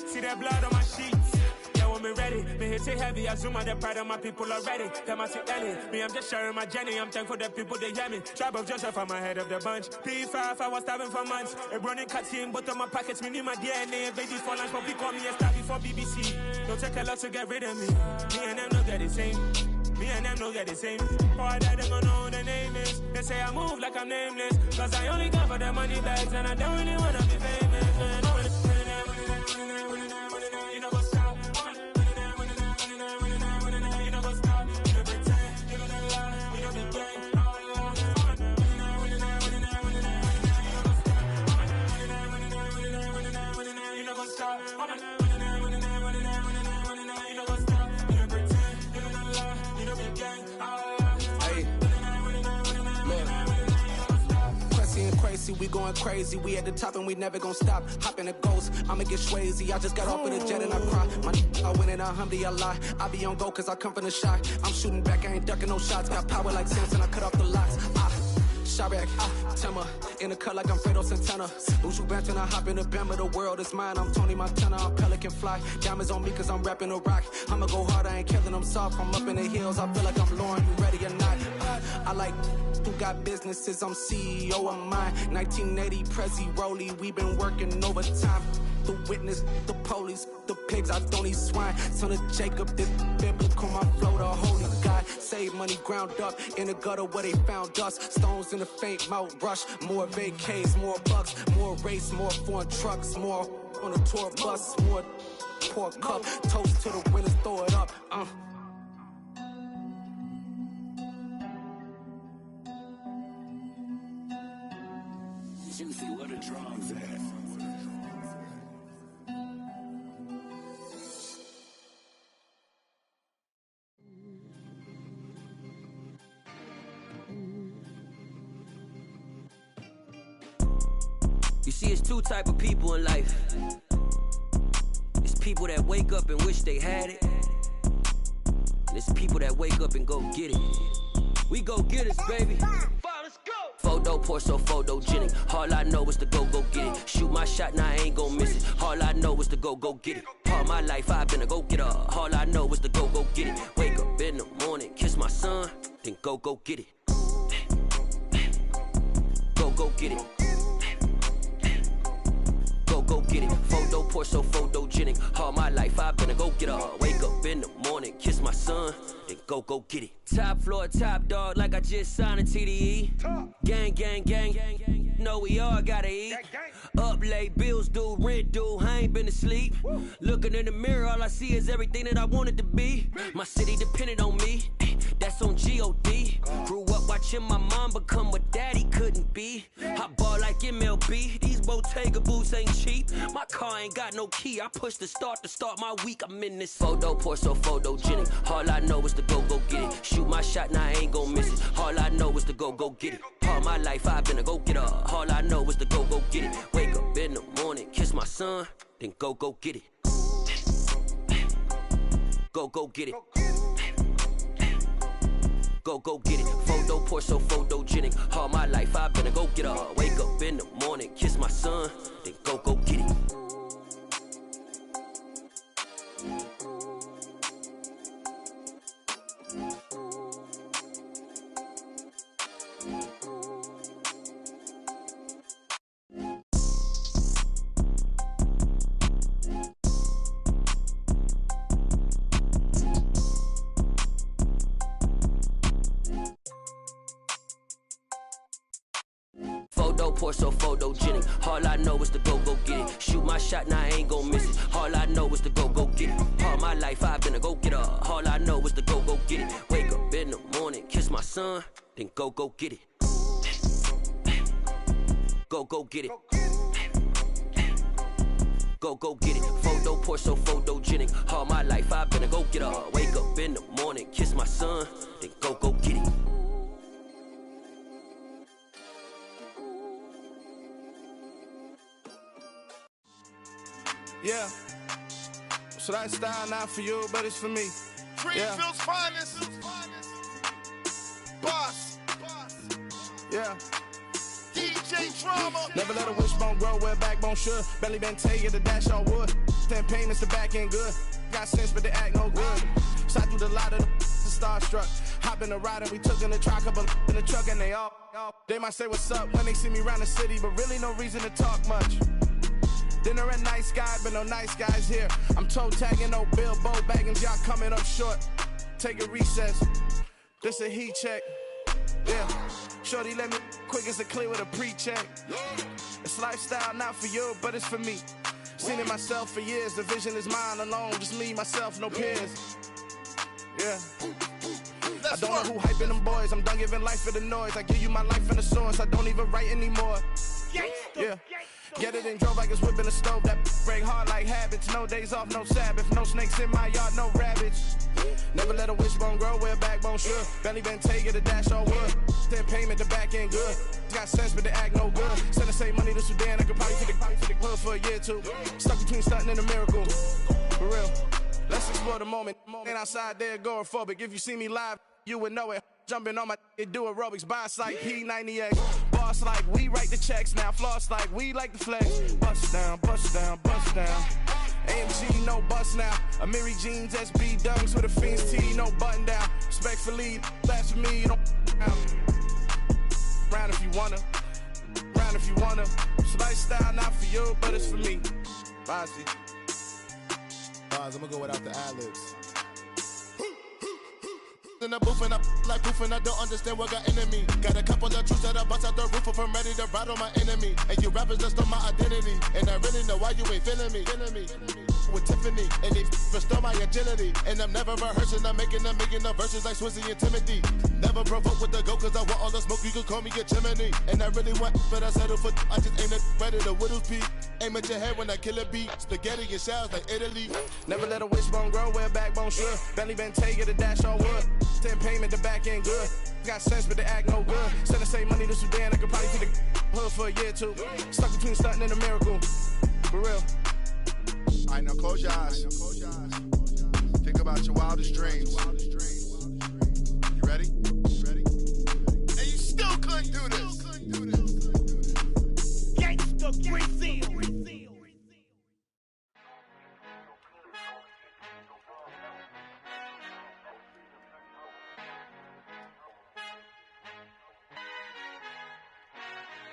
See that blood on my sheets. Yeah, when me ready, me hit it heavy. I zoom out the pride of my people already. Them I see Ellie. Me, I'm just sharing my journey. I'm thankful that people they hear me. Tribe of Joseph, I'm ahead of the bunch. P5, I was starving for months. A running cut in, but on my pockets, me need my DNA. Babies for lunch, but people call me a star before BBC. Don't take a lot to get rid of me. Me and them no get the same. Me and them no get the same. Boy, that they gonna know the name is. They say I move like I'm nameless. Cause I only got for the money bags. And I don't really wanna be famous, man. You know what's up? You know what's up? You know pretend. You know the lie. You know the game. You know what's up? lazy, we going crazy. We at the top and we never gonna stop. Hop in the ghost, I'ma get Swayze. I just got off with a jet and I cry. I win in a Humvee, I lie. I be on go cause I come from the shot. I'm shooting back, I ain't ducking no shots. Got power like Samson, I cut off the locks. Shabak, Tema, in the cut like I'm Fredo Santana. Uju Banton, I hop in the Bama, the world is mine. I'm Tony Montana, I'm Pelican Fly. Diamonds on me cause I'm rapping a rock. I'ma go hard, I ain't killing them soft. I'm up in the hills, I feel like I'm Lauren, you ready or not? I like who got businesses, I'm CEO of mine. 1980 Prezi Rolly, we been working overtime. The witness, the police, the pigs, I don't eat swine. Son of Jacob, this biblical, my flow, the holy God. Save money ground up in the gutter where they found us. Stones in the faint mouth rush. More vacays, more bucks, more race, more foreign trucks, more on a tour bus, more pork cup. Toast to the winners, throw it up. Juicy, what a drums at. You see, it's two type of people in life. It's people that wake up and wish they had it, and it's people that wake up and go get it. We go get it, baby. Let's go. Photo pour so photogenic. All I know is to go get it. Shoot my shot, now I ain't gon' miss it. All I know is to go get it. All my life I've been a go getter. All I know is to go get it. Wake up in the morning, kiss my son, then go get it. Go get it. Go get it. Photo pour so photogenic. All my life I've been a go getter. Wake up in the morning, kiss my son, then go get it. Top floor, top dog, like I just signed a TDE. Gang, gang, gang, gang. Know we all gotta eat. Up late, bills due, rent due. I ain't been asleep. Looking in the mirror, all I see is everything that I wanted to be. My city depended on me. That's on G.O.D. Grew up watching my mom become what daddy couldn't be. I ball like MLB. These Bottega boots ain't cheap. My car ain't got no key. I push the start to start my week. I'm in this photo pour so photogenic. All I know is to go get it. Shoot my shot, now I ain't gon' miss it. All I know is to go get it. All my life I've been a go getter. All I know is to go get it. Wake up in the morning, kiss my son, then go get it. Go get it. Go get it. Photo pour so photogenic. All my life I've been a go getter. Wake up in the morning, kiss my son, then go get it. Pour so photogenic. All I know is to go get it. Shoot my shot, now I ain't gon' miss it. All I know is to go get it. All my life I've been a go getter. All I know is to go get it. Wake up in the morning, kiss my son, then go get it. Go get it. Go get it. Photo pour so photogenic. All my life I've been a go getter. Wake up in the morning, kiss my son, then go get it. Yeah, so that style not for you, but it's for me. Greenfield's finest. Boss. Yeah. DJ Drama. Never let a wishbone grow where backbone should. Belly been tell you the dash all wood. 10 payments the back end good. Got sense but they act no good. Shot through the lot of the starstruck. Hop in the ride and we took in the truck, couple in the truck and they all. They might say what's up when they see me around the city, but really no reason to talk much. Dinner at nice guy, but no nice guys here. I'm toe tagging, no Bilbo Baggins, y'all coming up short. Take a recess, this a heat check. Yeah, shorty let me quick as a clear with a pre-check. It's lifestyle not for you, but it's for me. Seen it myself for years, the vision is mine alone. Just me, myself, no peers. Yeah. I don't know who hyping them boys, I'm done giving life for the noise. I give you my life in the source, I don't even write anymore. Yeah. Get it and drove like it's whipping a stove. That break hard like habits. No days off, no Sabbath. No snakes in my yard, no rabbits. Never let a wishbone grow where a backbone should. Belly been taking the dash all wood. Then payment, the back end good. Got sense, but they act no good. Send the same money to Sudan. I could probably take the hood for a year or two. Stuck between stunting and a miracle. For real. Let's explore the moment. Ain't outside there agoraphobic. If you see me live, you would know it. Jumping on my do aerobics. Boss like P90X. Boss like we write the checks now. Floss like we like the flex. Bust down, bust down, bust down. AMG, no bust now. Amiri jeans, SB dunks with a Fiends T, no button down. Respectfully, blasphemy, you don't round if you wanna. Round if you wanna. It's lifestyle, not for you, but it's for me. Bossy. Bars, I'm gonna go without the ad-libs. In the booth and I like proof and I don't understand what got into me. Got a couple of truths that I bust out the roof if I'm ready to rattle my enemy. And you rappers just stole my identity. And I really know why you ain't feeling me. With Tiffany, and they restore my agility. And I'm never rehearsing, I'm making a million of verses like Swizzy and Timothy. Never provoke with the go, cause I want all the smoke, you can call me a chimney. And I really want, but I settle for, I just aim at ready to Widow's Peak. Aim at your head when I kill a beat. Spaghetti and shells like Italy. Never let a wishbone grow where a backbone should. Belly been taking the dash all wood. Then payment, the back end good. Got sense, but they act no good. Send the same money to Sudan, I could probably take the hood for a year or two. Stuck between stunting and a miracle. For real. All right, now close your eyes. Think about your wildest dreams. You ready? And you still couldn't do this. Gangsta Brazil.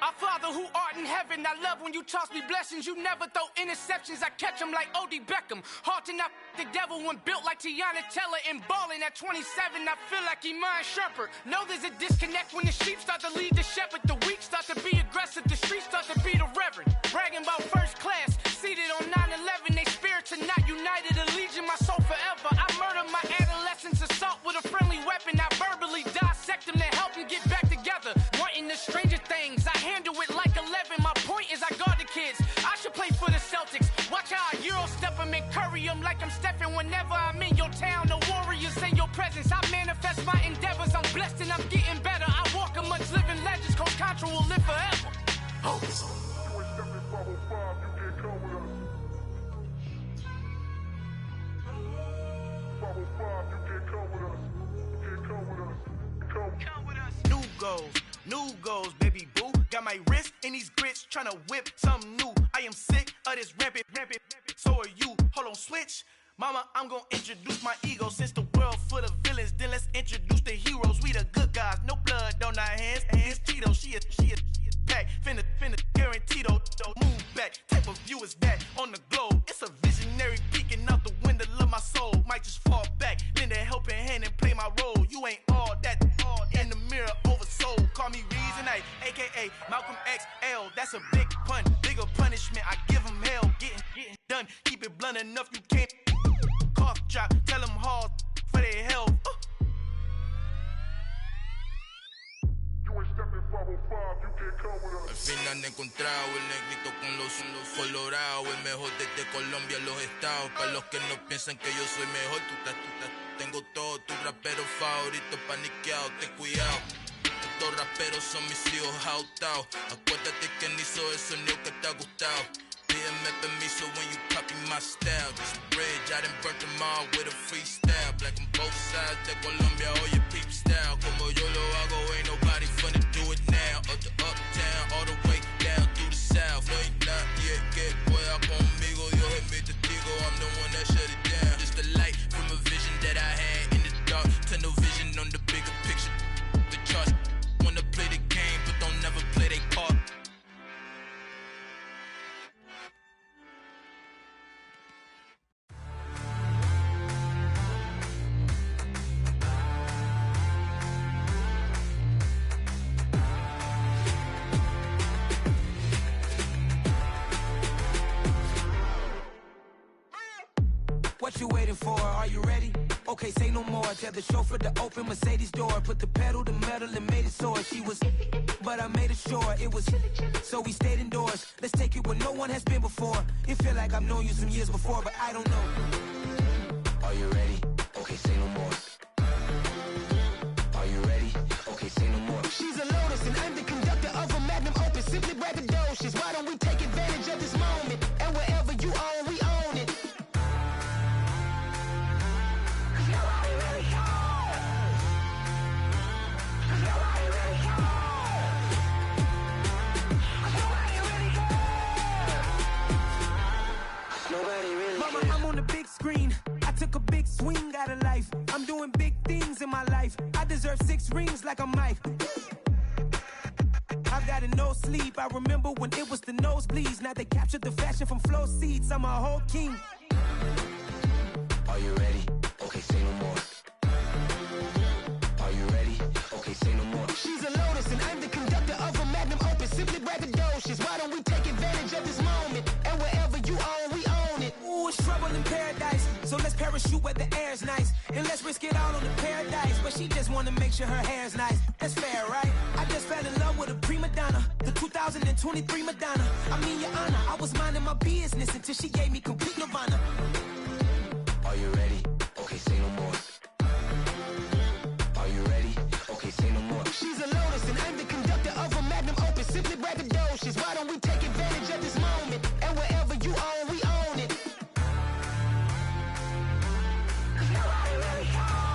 Our Father who art in heaven, I love when you toss me blessings. You never throw interceptions, I catch them like O.D. Beckham. Hard to not the devil when built like Tiana Teller. And balling at 27, I feel like Iman Shumpert. Know there's a disconnect when the sheep start to lead the shepherd. The weak start to be aggressive, the streets start to be the reverend. Bragging about first class, seated on 9/11. They spirits are not united, a legion, my soul forever. I murdered my adolescence, assault with a friendly weapon. I verbally dissect them to help them get back together. Wanting the stranger things, I handle it like 11. My point is I guard the kids. I should play for the Celtics. Watch how I Euro step them and curry them like I'm stepping. Whenever I'm in your town, the warriors in your presence. I manifest my endeavors. I'm blessed and I'm getting better. I walk amongst living legends. Coach Contra will live forever. Oh. New goals, baby boo. Got my wrist in these grits, tryna whip something new. I am sick of this rampant. So are you. Hold on, switch. Mama, I'm gonna introduce my ego. Since the world full of villains, then let's introduce the heroes. We the good guys, no blood on our hands. Hands Tito, she is back. Finna, guaranteed. Move back. Type of view is that on the globe? It's a visionary peeking out the window of my soul. Might just fall back, lend a helping hand and play my role. You ain't all that in the mirror oversold. Call me Reason A, aka Malcolm XL. That's a big pun, bigger punishment. I give him hell, getting done. Keep it blunt enough, you can't cough drop. Tell them hard for their health. Al fin han encontrado el negrito con los colorados, el mejor desde Colombia, los estados. Para los que no piensan que yo soy mejor, tengo todo, tu rapero favorito paniqueado, ten cuidado. Estos raperos son mis hijos jautados. Acuérdate que ni hizo el sonido que te ha gustado. Pídeme permiso when you copy my style. This bridge, I done burnt them all with a freestyle. Black on both sides de Colombia, oye peep style. Como yo lo hago, ain't nobody finna do it now. Up to uptown, all the way down through the south. No hay nadie que pueda conmigo, Dios es mi testigo. I'm the one that shut it down. Just the light from a vision that I had in the dark. Tunnel vision on the bigger picture. The charts wanna play the game, but don't never play their part. What you waiting for? Are you ready? Okay, say no more. Tell the chauffeur to open Mercedes door. Put the pedal to metal and made it soar. She was, but I made it sure it was. So we stayed indoors. Let's take it where no one has been before. It feel like I've known you some years before, but I don't know. Are you ready? Okay, say no more. Are you ready? Okay, say no more. She's a Lotus and I'm the conductor of a Magnum Opus. Simply braggadocious. Why don't we take advantage of this moment? And wherever you own, we own it. Nobody really cares. Nobody really cares. Nobody really cares. Nobody really cares. Mama, I'm on the big screen. I took a big swing out of life. I'm doing big things in my life. I deserve 6 rings like I'm Mike. I've got no sleep. I remember when it was the nosebleeds. Now they captured the fashion from flow seats. I'm a whole king. Are you ready? Okay, say no more. Are you ready? Okay, say no more. She's a Lotus and I'm the conductor of a Magnum Opus. Simply braggadocious. Why don't we take advantage of this moment? And wherever you own, we own it. Ooh, it's trouble in paradise. So let's parachute where the air's nice. And let's risk it all on the paradise. But she just wanna make sure her hair's nice. That's fair, right? I just fell in love with a prima donna. The 2023 Madonna. I mean, your honor, I was minding my business until she gave me complete nirvana. Are you ready? Okay, say no more. Are you ready? Okay, say no more. She's a Lotus and I'm the conductor of a Magnum Opus. Simply braggadocious. Why don't we take advantage of this moment? And wherever you own, we own it. Nobody really cares.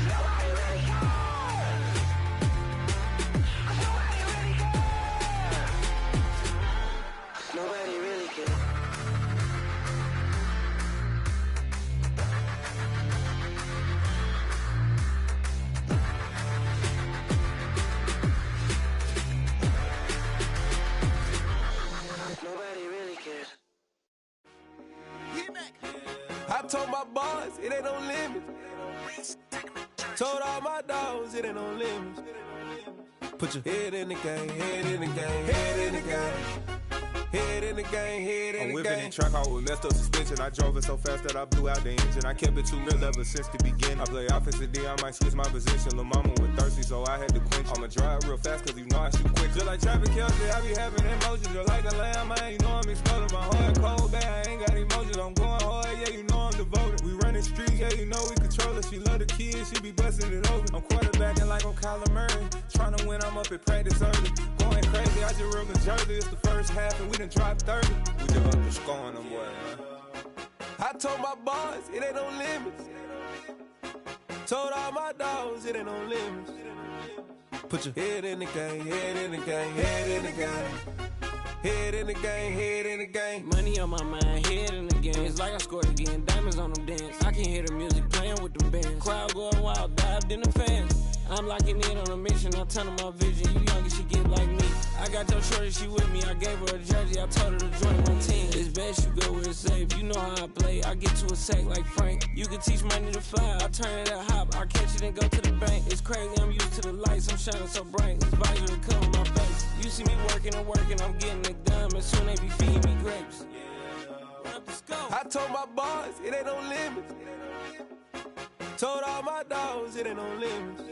Nobody really cares. Nobody really cares. Nobody really cares. Nobody really cares. I told my boys it ain't no limits. Told all my dogs it ain't no limits. Put your head in the game, head in the game, head in the game. Head in the game, head in the game. I'm whipping in track out with messed up suspension. I drove it so fast that I blew out the engine. I kept it too real ever since the beginning. I play offensive D, I might switch my position. Lil' mama was thirsty, so I had to quench. I'ma drive real fast, cause you know I shoot quick. Just like traffic Kelsey, I be having emotions. Just like a lamb, man, you know I'm exploding. My heart cold, bad, I ain't got emotions. I'm going hard, yeah, you know I'm devoted. We running streets, yeah, you know we control it. She love the kids, she be busting it over. I'm quarterbacking like I'm Kyler Murray. Trying to win, I'm up at practice early. Going crazy, I just real the jersey. It's the first half, and we done dropped 30. We just underscoring them, boy, man. I told my boys it ain't no limits. Told all my dogs it ain't no limits. Put your head in the game, head in the game, head in the game. Head in the game, head in the game. Money on my mind, head in the game. It's like I scored again, diamonds on them dance. I can hear the music playing with them bands. Crowd going wild, dived in the fans. I'm locking in on a mission, I'm telling my vision. You young and she get like me. I got your shorty, she with me. I gave her a jersey, I told her to join my team. It's best you go where it's safe. You know how I play, I get to a sack like Frank. You can teach money to fly, I turn it up hop. I catch it and go to the bank. It's crazy, I'm used to the lights, I'm shining so bright. This visor to cover my face. You see me working and working, I'm getting it done. And soon they be feeding me grapes. I told my boys it ain't no limits. Told all my dogs it ain't no limits.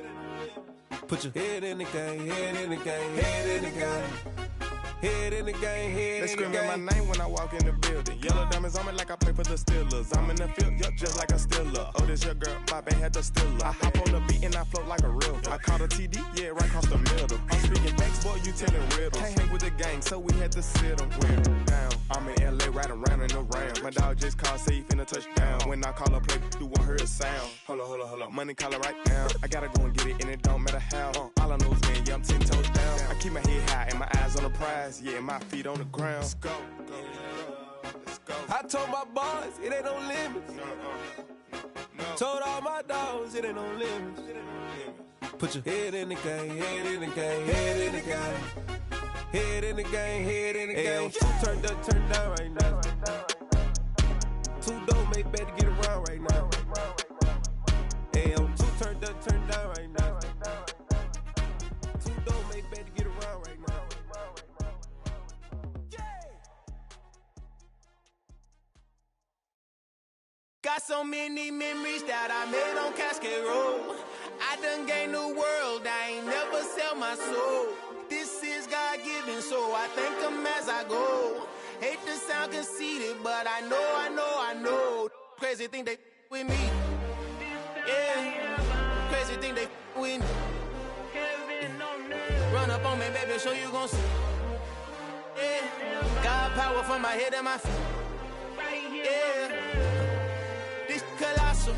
Put your head in the game, head in the game, head in the game. Head in the game, head in the game. They screaming my name when I walk in the building. Yellow diamonds on me like I play for the Steelers. I'm in the field, yup, just like a Steeler. Oh, this your girl, my band had the Steeler. I hop on the beat and I float like a river. I caught a TD, yeah, right across the middle. I'm speaking facts, boy, you telling riddles. Can't hang with the gang, so we had to sit them down. I'm in LA, riding around in the round. My dog just called, say he finna touchdown. When I call a play, you won't hear a sound. Hold on. Money calling right now. I gotta go and get it, and it don't matter how. All I know is, man, yeah, I'm 10 toes down. I keep my head high and my eyes on the prize. Yeah, and my feet on the ground. Let's go. I told my boys it ain't no limits. Told all my dogs it ain't no limits. Put your head in the game, head in the game, head in the game. Head in the game, head in the game. Two turned up, turned down right now. Two dope make better get around right now. Hey, I'm two turned up, turned down right now. Two dope make better get around right now. Got so many memories that I made on Cascade Road. I done gained the world, I ain't never sell my soul. This is God-given, so I thank him as I go. Hate to sound conceited, but I know. Crazy thing they with me. Yeah, crazy thing they with me. Run up on me, baby, so you gon' see. Yeah, God power from my head and my feet. Yeah, this colossal.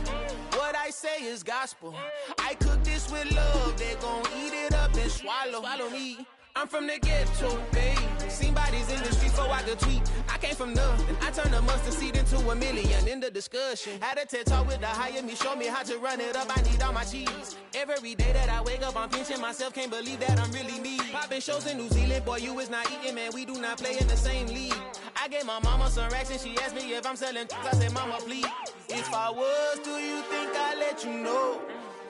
What I say is gospel. I cook this with love. They gon' eat it up and swallow me. I'm from the ghetto, babe. Seen bodies in the streets so I could tweet. I came from nothing. I turned a mustard seed into a million in the discussion. Had a TED talk with the higher me, show me how to run it up. I need all my cheese. Every day that I wake up, I'm pinching myself. Can't believe that I'm really me. Popping shows in New Zealand, boy, you is not eating, man. We do not play in the same league. I gave my mama some racks and she asked me if I'm selling. I said, mama, please. If I was, do you think I'd let you know?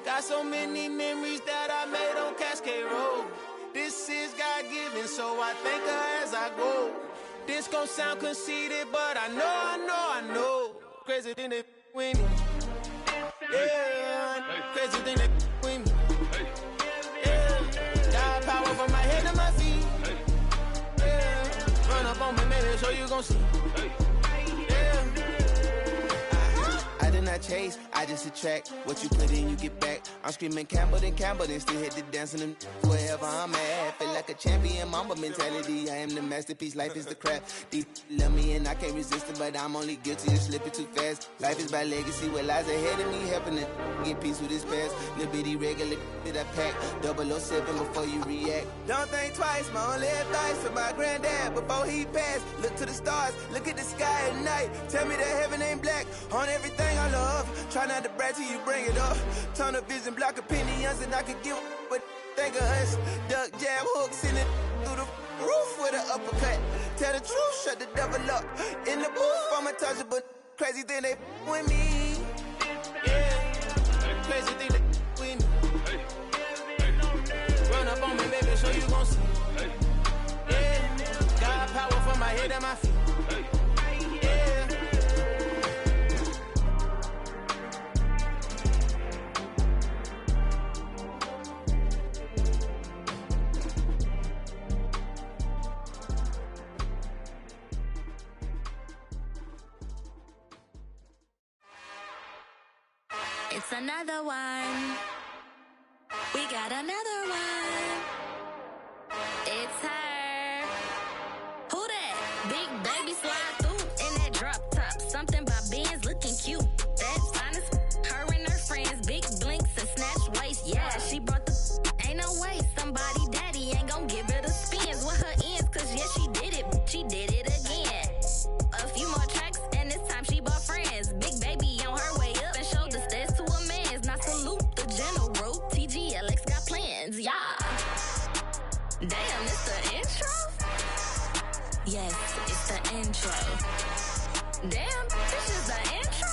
Got so many memories that I made on Cascade Road. This is God-given, so I thank her as I go. This gon' sound conceited, but I know. Crazy thing they with me. Yeah, crazy thing they with me. Yeah, got power from my head to my feet. Yeah, run up on me, maybe, so you gon' see. I chase, I just attract what you put in, you get back. I'm screaming Campbell, then still hit the dancing and wherever I'm at. Feel like a champion, mamba mentality. I am the masterpiece, life is the crap. Deep love me and I can't resist it, but I'm only guilty of slipping too fast. Life is by legacy, what lies ahead of me, helping to get peace with this past. Little bitty regular that I pack, 007 before you react. Don't think twice, my only advice for my granddad before he passed. Look to the stars, look at the sky at night. Tell me that heaven ain't black on everything I love. Try not to brag till you bring it up. Tunnel vision, block opinions, and I could give but think of us. Duck jab hooks in it through the roof with an uppercut. Tell the truth, shut the devil up. In the booth, I'm untouchable. Crazy thing they with me. Yeah, crazy thing they with me. Run up on me, baby, so you gon' see. Yeah, got power from my head and my feet. It's another one. We got another one. It's her. Who that? Big baby slide through in that drop top. Something by Benz looking cute. That's honest. Her and her friends, big blinks and snatch waist. Yeah, she brought the. Ain't no way somebody daddy ain't gon' give it a spins with her ends. Cause yeah, she did it. She did it again. A few more tracks and this time she bought friends. Big baby on her way up and showed the stairs to a man's. Now salute the general. TGLX got plans, yeah. Damn, it's the intro? Yes, it's the intro. Damn, this is the intro?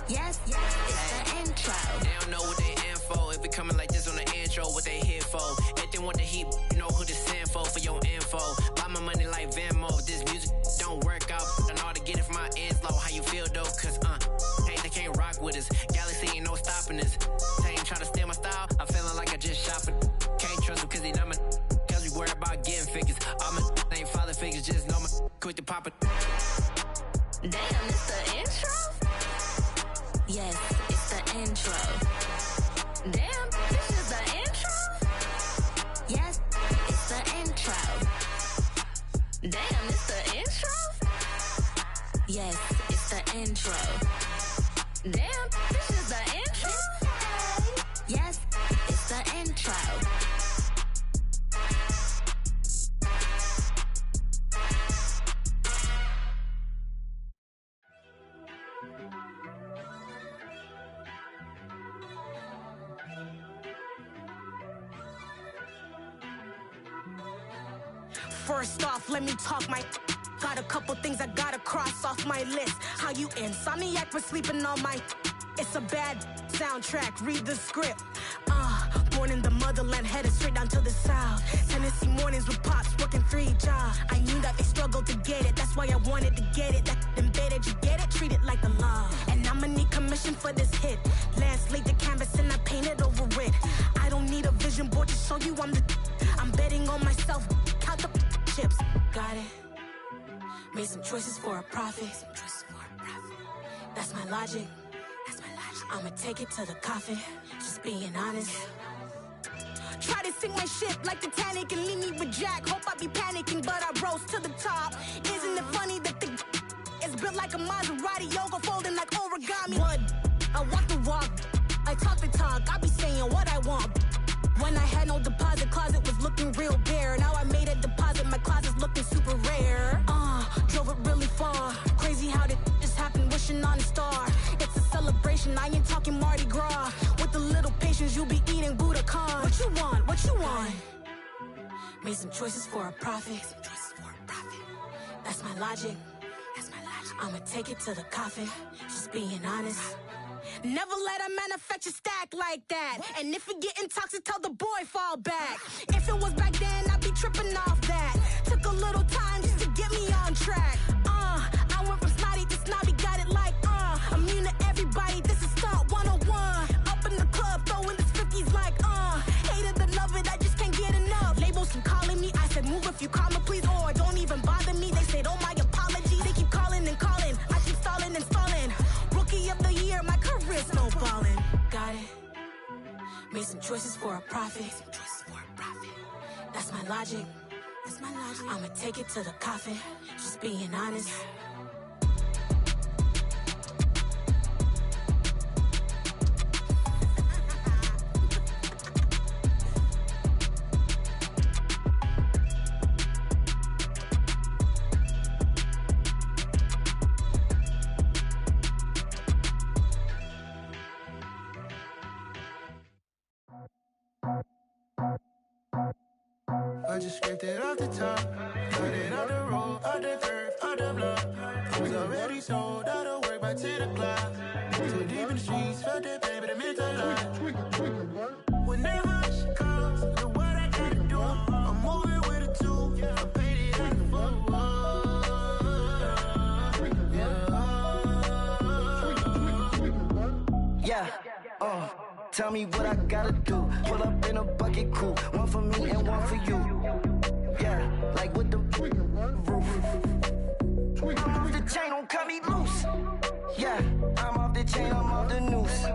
Yes, it's the intro. They don't know what they in for. If it coming like this on the intro, what they here for? If they want the heat, you know who to send for your info. Buy my money like Venmo. If this music don't work out, I know how to get it from my ends low. How you feel though? Cause hey, they can't rock with us. Galaxy ain't no stopping us. They ain't trying to steal my style. I'm feeling like I just shot it. Can't trust them cause they not my. Cause we worried about getting figures. All my ain't father figures. Just know my quick to pop it. Damn, it's the intro? Yes, it's the intro. Damn, this is the intro? Yes, it's the intro. Damn, it's the intro? Yes, it's the intro. Damn, this is the intro? Yes, it's the intro. First off, let me talk my. Got a couple things I gotta cross off my list. How you insomniac for sleeping on my. It's a bad soundtrack. Read the script. Born in the motherland, headed straight down to the south. Tennessee mornings with pops, working 3 jobs. I knew that they struggled to get it, that's why I wanted to get it. That embedded, you get it, treat it like a law. And I'ma need commission for this hit. Lance laid the canvas and I painted over it. I don't need a vision board to show you I'm betting on myself, count the chips. Got it. Made some choices for a profit. That's my logic. I'ma take it to the coffin, just being honest. Try to sink my ship like Titanic and leave me with Jack. Hope I be panicking, but I rose to the top. Isn't it funny that the is built like a Maserati, yoga folding like origami? What? I walk the walk, I talk the talk, I be saying what I want. When I had no deposit, closet was looking real bare. Now I made a deposit, my closet's looking super rare. Drove it really far. Crazy how did this happen, wishing on a star. It's a celebration, I ain't talking Mardi Gras. With a little patience, you'll be eating Budokan. What you want? What you want? Made some choices for a profit. That's my logic. I'ma take it to the coffin, just being honest. Never let a manufacture stack like that. And if it getting toxic, tell the boy fall back. If it was back then, I'd be tripping off that. Took a little time just to get me on track. I went from snotty to snobby, got it like, immune to everybody, this is stunt 101. Up in the club, throwing this 50s like, hate it, and love it, I just can't get enough. Labels keep calling me, I said move if you call me, please, or don't even bother me. They said, oh my apology, they keep calling and calling. I keep stalling and stalling. Rookie of the year, my career snowballing. Got it. Made some choices for a profit. That's my logic. I'ma take it to the coffin, just being honest. I just scraped it off the top, cut it out the road, out the curve, out the block. I was already sold, out of work by 10 o'clock. Too deep in the streets, felt that pain, but it meant a lot. Whenever she calls, do what I gotta do. I'm moving with a two, I paid it out the full. Yeah, tell me what I gotta do. Pull up in a bucket crew, one for me and one for you. Yeah, like with the roof. I'm off the chain, don't cut me loose. Yeah, I'm off the chain, I'm off the noose.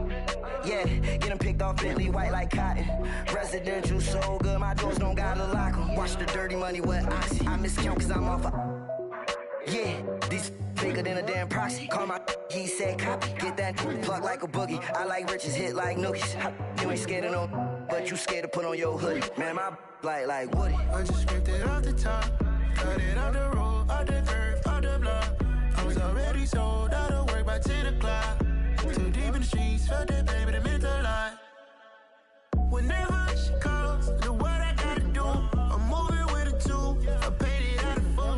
Yeah, getting picked off Bentley white like cotton. Residential so good, my doors don't gotta lock 'em. Watch the dirty money with oxy. I miscount cause I'm off yeah, these bigger than a damn proxy. Call my he said copy. Get that plug like a boogie. I like riches, hit like nookies. You ain't scared of no, but you scared to put on your hoodie. Man, my like Woody. I just scraped it off the top, cut it out the road, out the curve, out the block. I was already sold, out of work by 10 o'clock. Too deep in the streets, felt that pain, but it meant a lot. Whenever she calls, do what I gotta do. I'm moving with a two, I paid it out of full.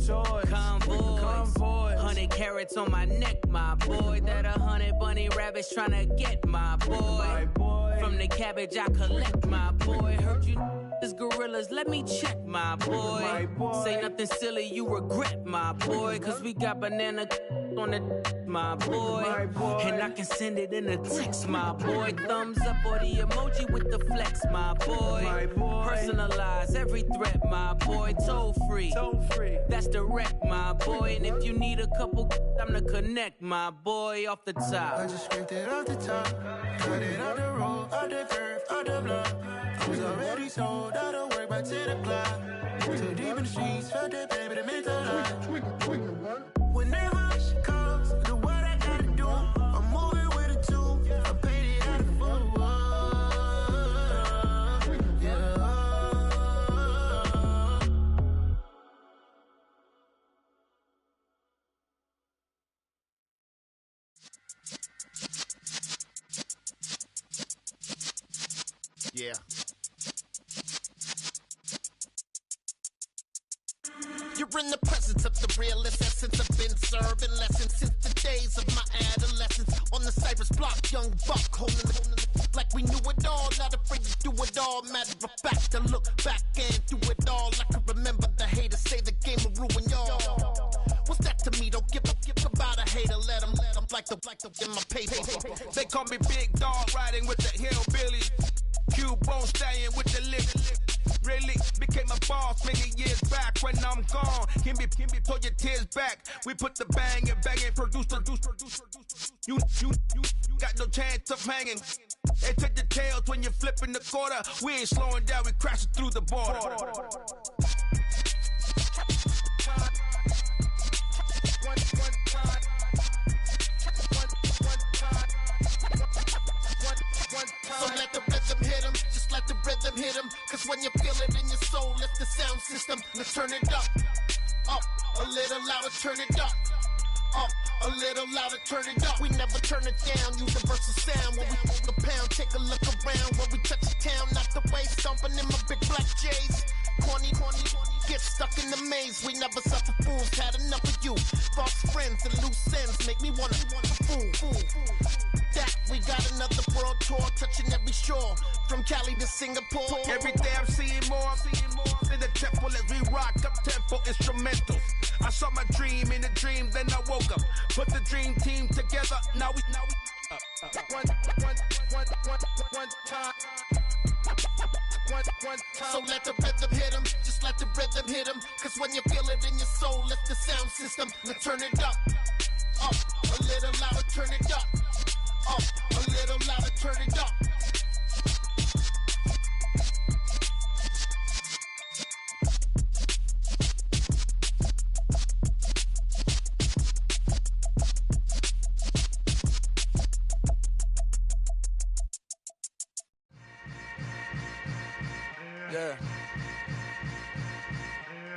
Toy, convoy, 100 carats on my neck, my boy. That 100 bunny rabbits tryna get my boy. From the cabbage I collect, my boy. Heard you is gorillas, let me check, my boy. Say nothing silly, you regret, my boy. Cause we got banana on the my boy. And I can send it in a text, my boy. Thumbs up or the emoji with the flex, my boy. Personalize every threat, my boy. Toll free. That's direct, my boy. And if you need a couple, I'm the connect, my boy. Off the top. I just scraped it off the top, cut it out the road, out the curve, out the block. I was already sold, out of work by 10 o'clock. Too deep in the streets, felt that pain, but it meant a lot. Whenever she calls, do what I gotta do. I'm moving with a two, I paid it out of full. Yeah. You're in the presence presence of the realest essence. I've been serving lessons since the days of my adolescence. On the Cypress block, young buck holding it like we knew it all. Not afraid to do it all. Matter of fact, to look back and do it all. I can remember the haters say the game will ruin y'all. What's that to me? Don't give about a hater. Let them like the in my paper. They call me Big Dog, riding with the hillbilly. Cubone staying with the lip. Really became a boss many years back. When I'm gone, can be pull your tears back. We put the bang and produce. You got no chance of hanging. They take the tails when you're flipping the quarter. We ain't slowing down, we crashing through the border. So let the rhythm hit him, just let the rhythm hit him. Cause when you feel it in your soul, lift the sound system. Let's turn it up, a little louder, turn it up, a little louder, turn it up. We never turn it down, universal sound. When we hold the pound, take a look around. When we touch the town, not the way, stomping in my big black J's. Corny, get stuck in the maze. We never suffer fools, had enough of you. False friends and loose ends make me wanna fool. That we got another world tour, touching every shore, from Cali to Singapore. Every day I'm seeing more in the temple as we rock up tempo instrumentals. I saw my dream in a dream, then I woke up. Put the dream team together. Now we one time. So let the rhythm hit him, just let the rhythm hit him. Cause when you feel it in your soul, lift the sound system. Let's turn it up, a little louder, turn it up, a little louder, turn it up.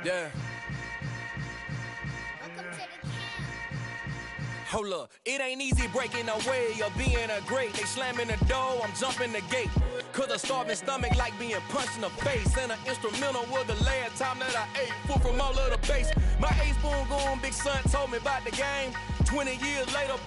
Yeah. Hold up, it ain't easy breaking away or being a great. They slamming the door, I'm jumping the gate. Cause a starving stomach like being punched in the face. And an instrumental was the last time that I ate. Food from all of the bass. My ace boom goon, big son told me about the game. 20 years later,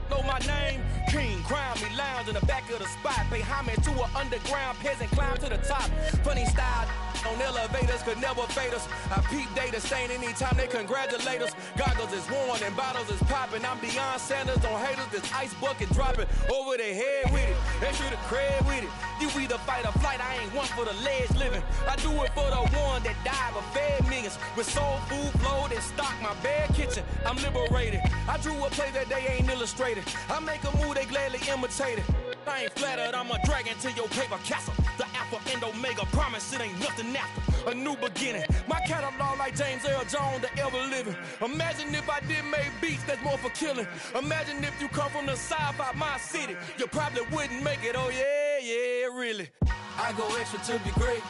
know my name. King, crown me, lounge in the back of the spot. Pay homage to an underground peasant, climb to the top. Funny style on elevators could never fade us. I peep data stain anytime they congratulate us. Goggles is worn and bottles is popping. I'm Deion Sanders on haters, this ice bucket dropping over their head with it. They should have cred with it. You either fight or flight, I ain't one for the ledge living. I do it for the one that died but fed millions. With soul food flowed and stocked my bad kitchen. I'm liberated. I drew a play that they ain't illustrated. I make a move, they gladly imitate it. I ain't flattered, I'm a dragon to your paper castle. The alpha and omega, promise it ain't nothing after. A new beginning. My catalog like James Earl Jones, the ever living. Imagine if I did make beats that's more for killing. Imagine if you come from the south out my city. You probably wouldn't make it, oh yeah, really. I go extra to be great.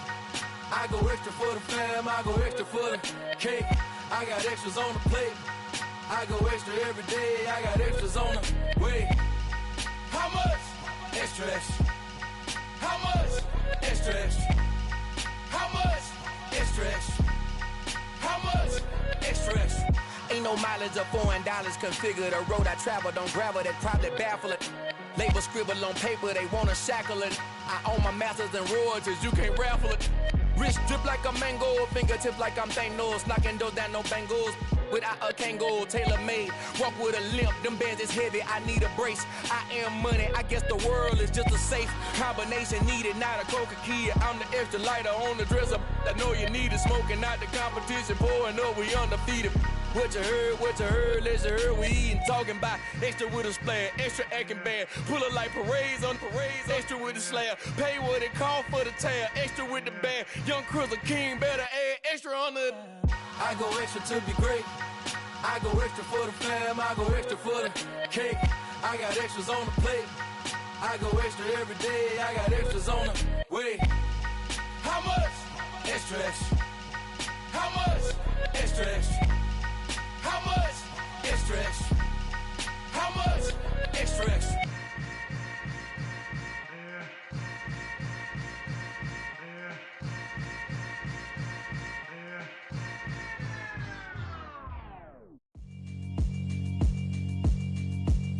I go extra for the fam, I go extra for the cake. I got extras on the plate. I go extra every day, I got extras on the way. How much? Extra, extra. How much? Extra, extra. How much? Extra, extra. How much? Extra, extra. Ain't no mileage of $4 configure the road I travel. Don't gravel, that probably baffle it. Label scribble on paper, they wanna shackle it. I own my masters and royalties, you can't raffle it. Wrist drip like a mango, fingertips like I'm Thanos. Knocking those down, no bangles. Without a Kangol, tailor-made. Walk with a limp, them bands is heavy, I need a brace. I am money, I guess the world is just a safe combination needed, not a coca-key. I'm the extra lighter on the dresser. I know you need it, smoking, not the competition. Pouring up, we undefeated. What you heard, let's hear we eatin', talking about extra with a splash, extra acting bad. Pull it like parades on parades, extra with the slab. Pay what it cost for the tab, extra with the bag. Young Cruiser King, better add extra on the. I go extra to be great. I go extra for the fam, I go extra for the cake. I got extras on the plate. I go extra every day, I got extras on the way. How much? Extra, extra. How much? Extra, extra. How much? Extra, extra. How much? Extra, extra.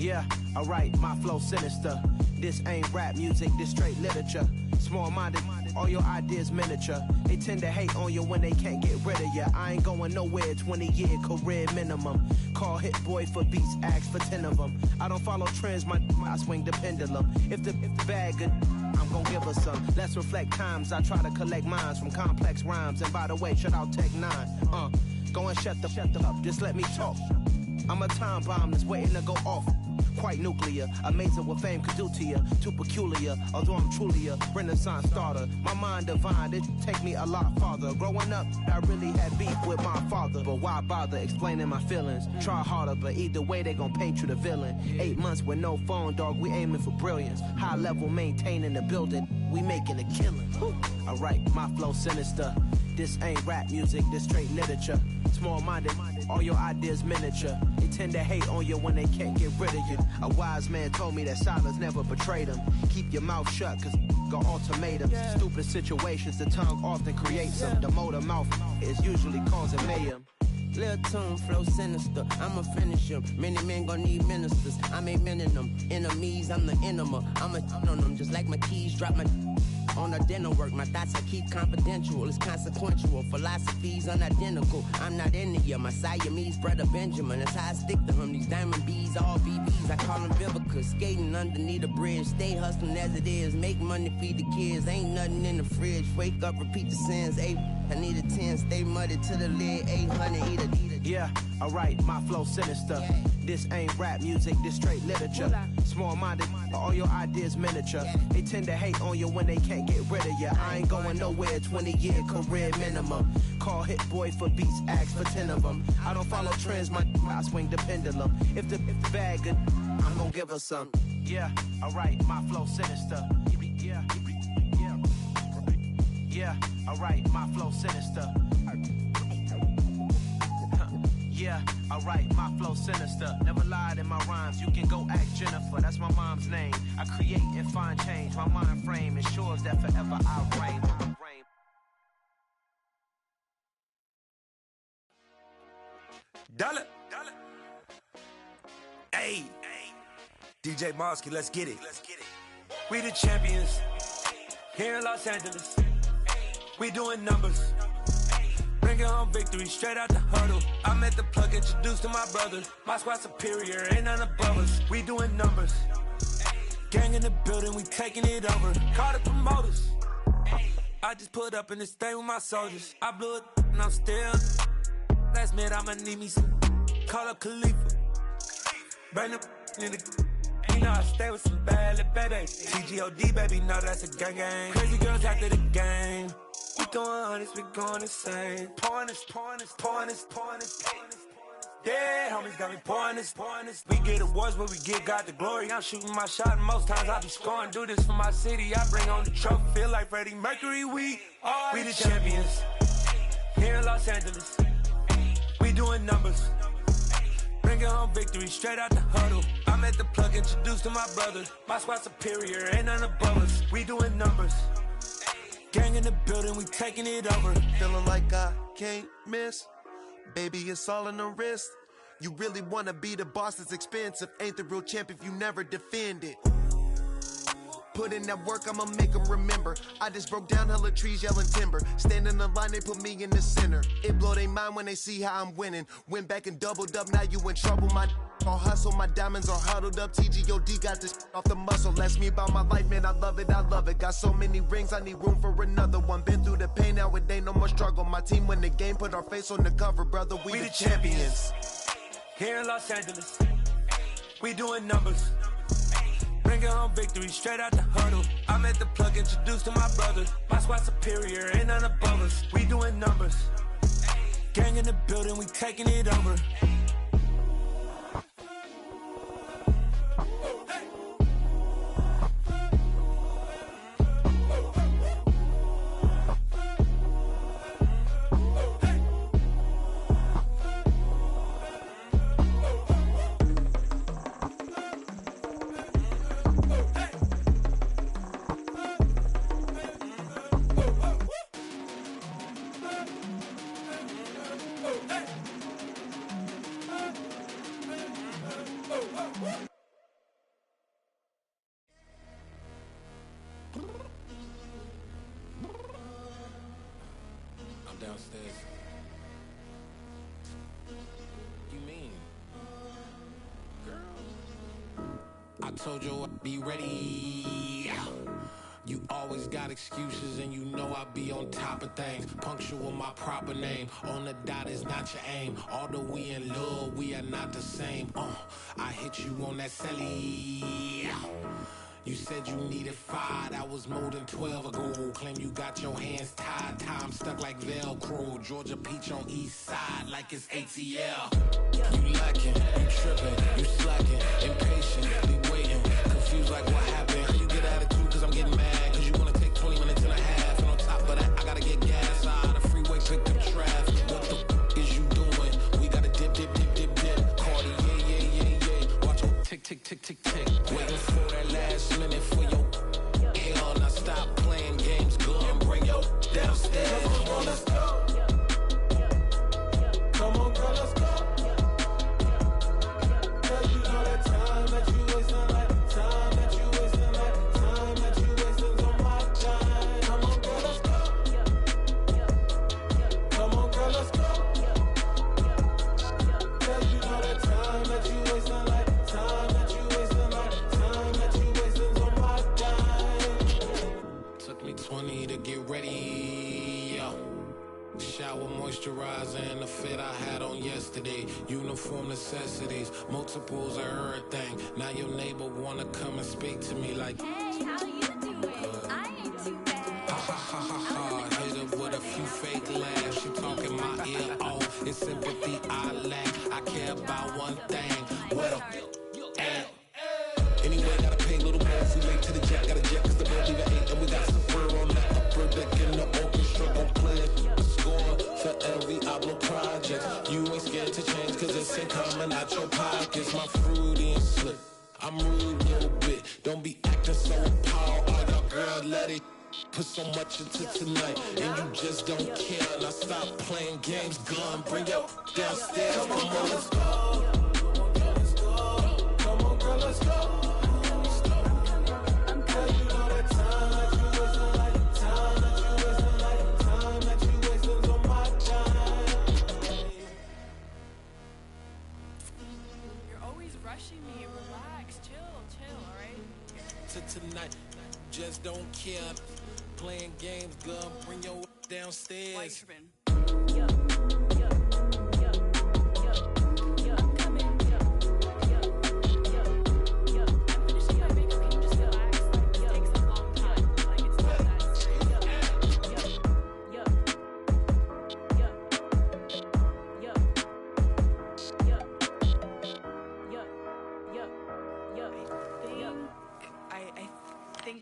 Yeah, alright, my flow sinister. This ain't rap music, this straight literature. Small-minded, all your ideas miniature. They tend to hate on you when they can't get rid of you. I ain't going nowhere, 20-year career minimum. Call Hit Boy for beats, ask for 10 of them. I don't follow trends, I swing the pendulum. If the bag good, I'm gon' give her some. Let's reflect times, I try to collect minds from complex rhymes. And by the way, shout out Tech 9. Go and shut the up, just let me talk. I'm a time bomb that's waiting to go off. Quite nuclear, amazing what fame could do to you. Too peculiar, although I'm truly a renaissance starter. My mind divine, it take me a lot farther. Growing up, I really had beef with my father. But why bother explaining my feelings? Try harder, but either way they gon' paint you the villain. 8 months with no phone, dog, we aiming for brilliance. High level maintaining the building, we making a killing. Alright, my flow sinister. This ain't rap music, this straight literature. Small-minded, all your ideas miniature. They tend to hate on you when they can't get rid of you. A wise man told me that silence never betrayed him. Keep your mouth shut, cause got ultimatums. Stupid situations, the tongue often creates them. The motor mouth is usually causing mayhem. Lil' tune, flow sinister, I'ma finish him. Many men gon' need ministers, I'm aiming them. Enemies, I'm the enema, I'ma on them. Just like my keys, drop my on a dinner work. My thoughts I keep confidential, it's consequential. Philosophies unidentical, I'm not into you. My Siamese brother Benjamin, that's how I stick to him. These diamond bees, all BBs, I call them Vivica. Skating underneath a bridge, stay hustling as it is. Make money, feed the kids, ain't nothing in the fridge. Wake up, repeat the sins, I need a 10, stay muddy to the lid, 800, eat a. Yeah, alright, my flow sinister. This ain't rap music, this straight literature. Small-minded, all your ideas miniature. They tend to hate on you when they can't get rid of you. I ain't going nowhere, 20-year career minimum. Call Hit Boy for beats, ask for 10 of them. I don't follow trends, I swing the pendulum. If the bag good, I'm gon' give her some. Yeah, alright, my flow sinister. Yeah, alright, my flow sinister. Yeah, alright, my flow sinister. Never lied in my rhymes, you can go ask Jennifer. That's my mom's name. I create and find change. My mind frame ensures that forever I reign. Dollar. Hey, DJ Mosky, let's get it. We the champions here in Los Angeles. We doing numbers. Bringing home victory straight out the huddle. I'm at the plug, introduced to my brother. My squad superior, ain't none above us. We doing numbers. Gang in the building, we taking it over. Call the promoters. I just put up in this thing with my soldiers. I blew it and I'm still. Last minute, I'ma need me some. Call up Khalifa. Bring them in the. You know I stay with some bad little baby. TGOD, baby, no, that's a gang gang. Crazy girls after the game. We going honest, we going insane. Pouring this. Yeah, homies got me pouring this. We get awards, but we get God the glory. I'm shooting my shot, and most times I be scoring. Do this for my city, I bring on the trophy. Feel like Freddie Mercury, we the champions. Here in Los Angeles, we doing numbers. Bringing home victory straight out the huddle. I'm at the plug, introduced to my brother. My squad superior, ain't none above us. We doing numbers. Gang in the building, we taking it over. Feeling like I can't miss. Baby, it's all in the wrist. You really wanna be the boss, it's expensive. Ain't the real champ if you never defend it. Put in that work, I'ma make them remember. I just broke down hella trees, yelling timber. Stand in the line, they put me in the center. It blow they mind when they see how I'm winning. Went back and doubled up, now you in trouble. My all hustle, my diamonds are huddled up. TGOD got this off the muscle. Ask me about my life, man, I love it. Got so many rings, I need room for another one. Been through the pain, now it ain't no more struggle. My team win the game, put our face on the cover, brother. We the champions. Here in Los Angeles, we doing numbers. Bringing home victory straight out the huddle. I'm at the plug, introduced to my brother. My squad superior, ain't none above us. We doing numbers. Gang in the building, we taking it over. downstairs. You mean? Girl, I told you I'd be ready. You always got excuses and you know I be on top of things. Punctual my proper name. On the dot is not your aim. Although we in love, we are not the same. I hit you on that celly. You said you needed 5, that was more than 12 ago. Claim you got your hands tied, time stuck like Velcro. Georgia Peach on east side like it's ATL. You lacking, you tripping, you slacking, impatient, be waiting, confused like what happened. How you get attitude cause I'm getting mad, cause you wanna take 20 minutes and a half. And on top of that, I gotta get gas out the freeway, pick up traffic. What the is you doing? We gotta dip, dip, dip, dip, dip. Cardi, yeah. Watch your tick, tick, tick, tick, tick. Waiting for that last minute for your hell. Now stop playing games, go and bring your downstairs. Come on, let's go. Come on, girl, let's go. Cause you know that time that you wasting, like time that you wasting, like time that you wasting on my time. Come on, girl, let's go. Come on, girl, let's go. Cause you know that time that you wasting, like time that you wasting, like time that you wasting on my time. Took me 20 to get ready, yo. Shower, moisturizer, and the fit I had on yesterday. Uniform necessities, multiples of everything. Now your neighbor wanna come and speak to me like, hey, how you doing? I ain't too bad. Ha ha ha ha ha. Hit her with a few fake laughs. She talking my ear off. It's sympathy I lack. I care about one thing. Well, and anyway, gotta pay a little more if we late to the jet. Got a jet cause the boat leave at 8. And we got some fur on that upper deck in the orchestra. Gon' play a score for every Oblo project. You ain't scared to change cause it's ain't coming out your pockets. My fruity and slip. I'm rude a little bit. Don't be acting so appalled. All y'all girl, let it put so much into tonight. And you just don't care. Now stop playing games. Gun, bring your downstairs. Come on, let's go. Come on, girl, let's go. Me, relax, chill, alright? To tonight, just don't care. Playing games, gun, bring your downstairs.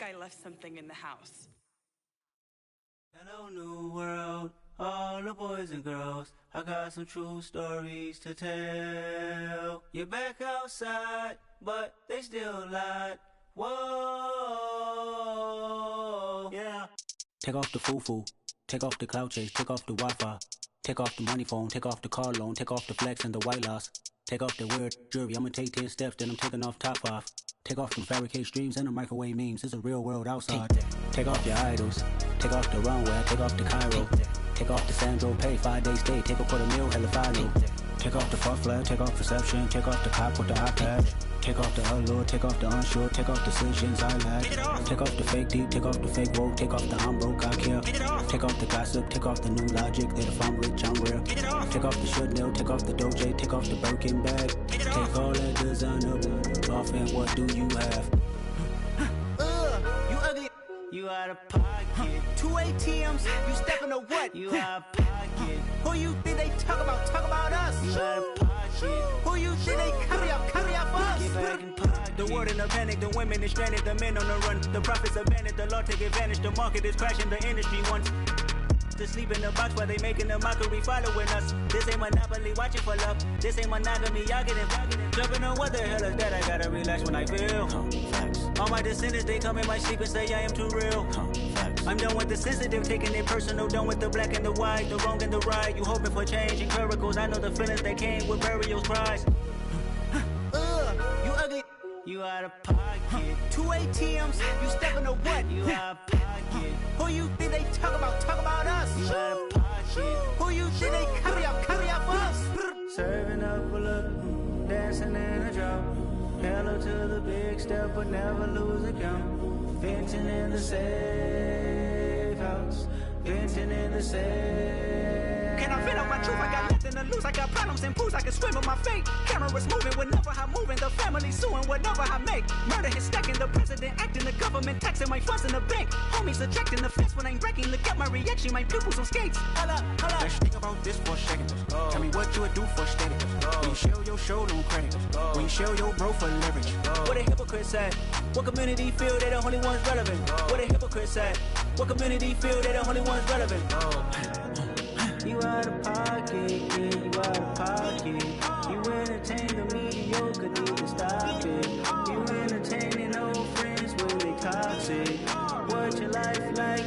I left something in the house. Hello, new world, all the boys and girls. I got some true stories to tell. You're back outside, but they still lied. Whoa, yeah. Take off the foo-foo, take off the cloud chase, take off the Wi-Fi, take off the money phone, take off the car loan, take off the flex and the white loss. Take off the weird jewelry, I'ma take 10 steps, then I'm taking off top 5. Take off them fabricate streams and the microwave memes, it's a real world outside. Take off your idols, take off the runway, take off the Cairo. Take off the Sandro pay, 5-day stay, take a $250,000, hella final. Take off the fuck flag, take off reception, take off the cop with the iPad. Take off the allure, take off the unsure, take off decisions I lack. Take off the fake deep, take off the fake woke, take off the I'm broke, I care. Take off the gossip, take off the new logic, that if I'm rich, I'm real. Take off the Chanel, take off the Doja, take off the Birkin bag. Take all that designer off and what do you have? You ugly. You out of pocket. 2 ATMs, you stepping to what? You out of pocket. Who you think they talk about? Talk about us. You out of pocket. Who you think they carry up for us? Get back in pocket. The world in a panic, the women is stranded, the men on the run. The profits abandoned, the law take advantage. The market is crashing, the industry wants to sleep in the box while they making a mockery following us. This ain't Monopoly, watching for love. This ain't monogamy, y'all getting jumping on what the hell is that? I gotta relax when I feel. All my descendants, they come in my sleep and say I am too real. I'm done with the sensitive, taking it personal. Done with the black and the white, the wrong and the right. You hoping for change and miracles. I know the feelings that came with burial cries. You ugly. You out of pocket. pocket. 2 ATMs, you stepping to what? You out of pocket. Who you think they talk about? Talk about us. You out of pocket. Who you think they carry up for us? Serving up a look, dancing in a drop. Hello to the big step, but never lose a count. Venting in the safe house. Venting in the safe. Can I fit out my truth? I got nothing to lose. I got problems and pools. I can swim with my fate. Cameras moving whenever I'm moving. The family suing whatever I make. Murder is stacking. The president acting. The government taxing my funds in the bank. Homies ejecting the fence when I'm breaking. Look at my reaction. My pupils on skates. Holla. Let's think about this for a second. Tell me what you would do for static. When you show your show, no credit. When you show your bro for leverage. What a hypocrite said. What community feel they the only ones relevant? What a hypocrite said. What community feel they the only ones relevant? You out of pocket, yeah, you out of pocket. You entertain the mediocre, need to stop it. You entertaining old friends when they toxic. What your life like?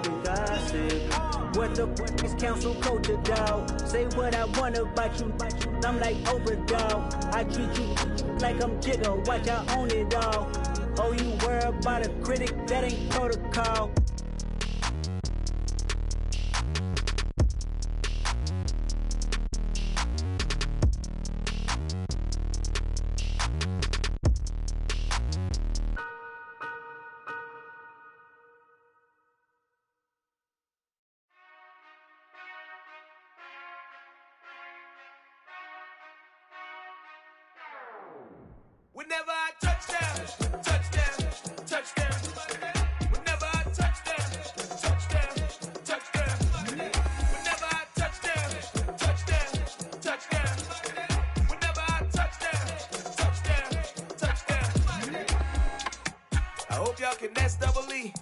You gossip. What the is council culture, dog? Say what I want about you. I'm like overdog. I treat you like I'm Jigga. Watch I own it all. Oh, you worry about a critic? That ain't protocol. Whenever I touchdown, touchdown, touchdown. Whenever I touchdown, touchdown, touchdown. Whenever I touchdown, touchdown, touchdown. Whenever I touchdown, touchdown, touchdown. I hope y'all can nest double E,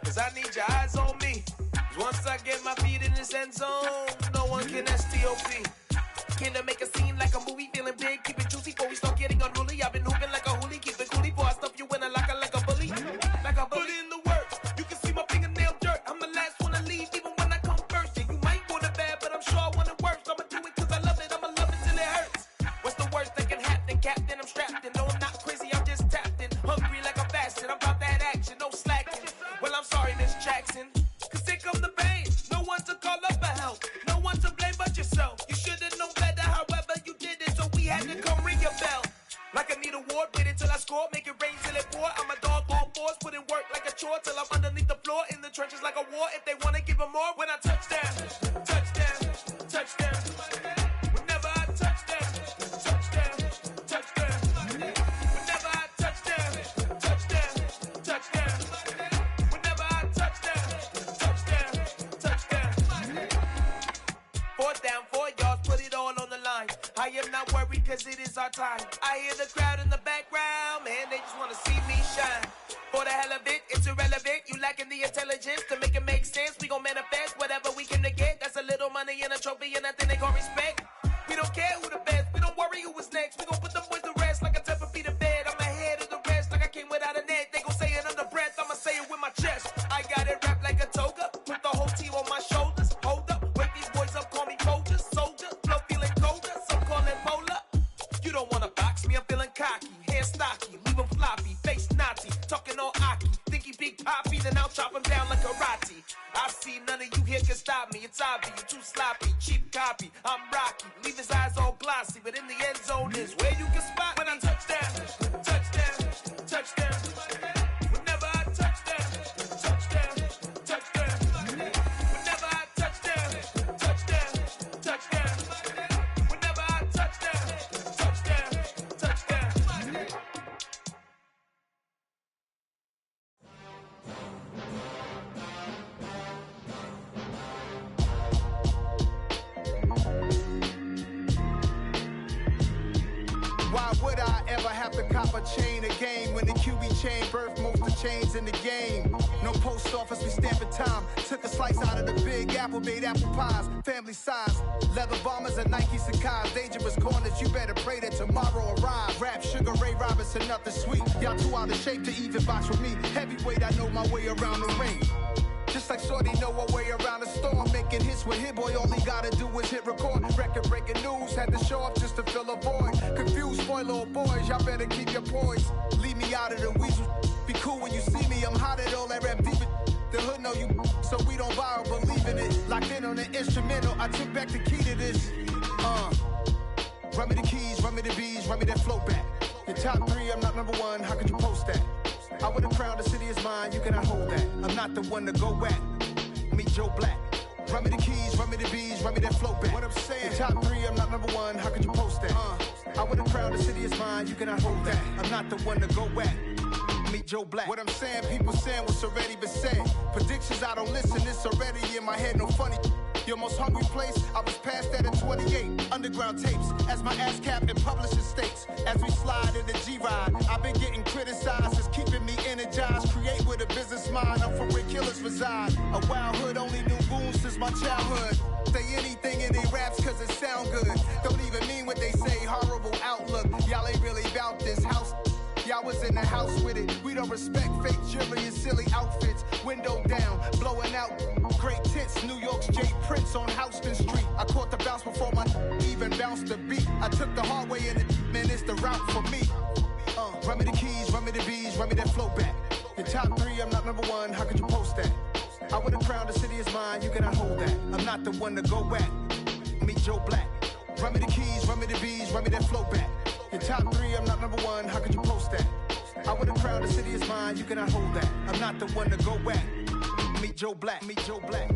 cause I need your eyes on me. Cause once I get my feet in this end zone, no one can STOP. Can I make a scene like a movie, feeling big, keep it juicy before we start getting unruly. I've been hooping like a hoolie, keep it coolie before I stuff you in a locker like a bully. Like a bully. Put in the work, you can see my fingernail dirt. I'm the last one to leave, even when I come first. And you might want it bad, but I'm sure I want it worse. I'ma do it cause I love it, I'ma love it till it hurts. What's the worst that can happen, Captain? I'm strapped in, no I'm not crazy, I'm just tapped in. Hungry like I'm fasting, I'm about that action, no slacking. Well I'm sorry, Miss Jackson, cause here come the pain. No one to call up for help, no one to blame but yourself. You should've known better, however you did it, so we had to come ring your bell. Like I need a ward, wait until I score, make it rain till it pour. I'm a dog on force, put in work like a chore till I'm underneath the floor, in the trenches like a war. If they wanna give them more, when I touchdown, touchdown, touchdown. Whenever I touchdown, touchdown, touchdown. Whenever I touchdown, touchdown, touchdown. Whenever I touchdown, touchdown, touchdown. Fourth down, 4 yards, put it all on the line. I am not worried cause it is our time. I hear the crowd in the background, man, they just wanna see me shine. For the hell of it, it's irrelevant. You lacking the intelligence to make it make sense. We gon' manifest whatever we can to get. That's a little money and a trophy and nothing they call respect. We don't care who the best, we don't worry who was next. We gon' put them boys to rest like a 10 feet of bed. I'm ahead of the rest like I came without a net. They gon' say it under breath, I'ma say it with my chest. I got it wrapped like a toga, put the whole team on my shoulders. Hold up, wake these boys up, call me Folger, soldier. Flow feeling colder, some call it polar. You don't wanna box me, I'm feeling cocky. Hair stocky, leave him floppy, face naughty. Talking all aki, think he big poppy, then I'll chop him down like karate. I see none of you here can stop me, it's obvious, you too sloppy, cheap copy. I'm Rocky, leave his eyes all glossy, but in the end zone is where you can spot when I touchdown, touchdown, touchdown. Whenever I touchdown, touchdown, touchdown. Whenever I touchdown, touchdown, touchdown. Whenever I touchdown, touchdown, touchdown. Why would I ever have to cop a chain a game when the QB chain birthed most of the chains in the game? No post office, we stamping time. Took a slice out of the big apple, made apple pies, family size. Leather bombers and Nike Sacai's. Dangerous corners, you better pray that tomorrow arrive. Rap, Sugar Ray Robinson, nothing sweet. Y'all too out of shape to even box with me. Heavyweight, I know my way around the ring. Just like Shorty know her way around the storm. Making hits with Hit Boy, all he gotta do is hit record. Record breaking news, had to show up just to fill a void. Confused, spoil little boys, y'all better keep your poise. Leave keep me out of the weasel. Be cool when you see me, I'm hot at all that rap deep. The hood know you, so we don't borrow, believe in it. Locked in on the instrumental, I took back the key to this. Run me the keys, run me the bees, run me that flow back. Your top 3, I'm not number 1, how could you post that? I would've crowned the city is mine, you cannot hold that. I'm not the one to go at. Meet Joe Black. Run me the keys, run me the bees, run me that flow back. What I'm saying, your top 3, I'm not number 1, how could you post that? I would've crowned the city is mine, you cannot hold that. I'm not the one to go at. Meet Joe Black. What I'm saying, people saying what's already been said. Predictions, I don't listen, it's already in my head, no funny. Your most hungry place, I was past that in 28. Underground tapes, as my ass cap in publishing states. As we slide in the G-Ride, I've been getting criticized, it's keeping me energized. Create with a business mind, I'm from where killers reside. A wild hood, only knew goons since my childhood. Say anything in they raps cause it sound good. Don't even mean what they say, horrible outlook. Y'all ain't really about this house. Y'all was in the house with it. We don't respect fake jewelry and silly outfits. Window down, blowing out great tits. New York's J. Prince on Houston Street. I caught the bounce before my even bounced the beat. I took the hard way in it, man, it's the route for me. Run me the keys, run me the bees, run me that flow back. Your top 3, I'm not number 1, how could you post that? I would've crowned the city is mine, you cannot hold that. I'm not the one to go at. Meet Joe Black. Run me the keys, run me the bees, run me that flow back. Your top 3, I'm not number 1, how could you post that? I would've crowned the city is mine, you cannot hold that. I'm not the one to go at. Meet Joe Black, meet Joe Black.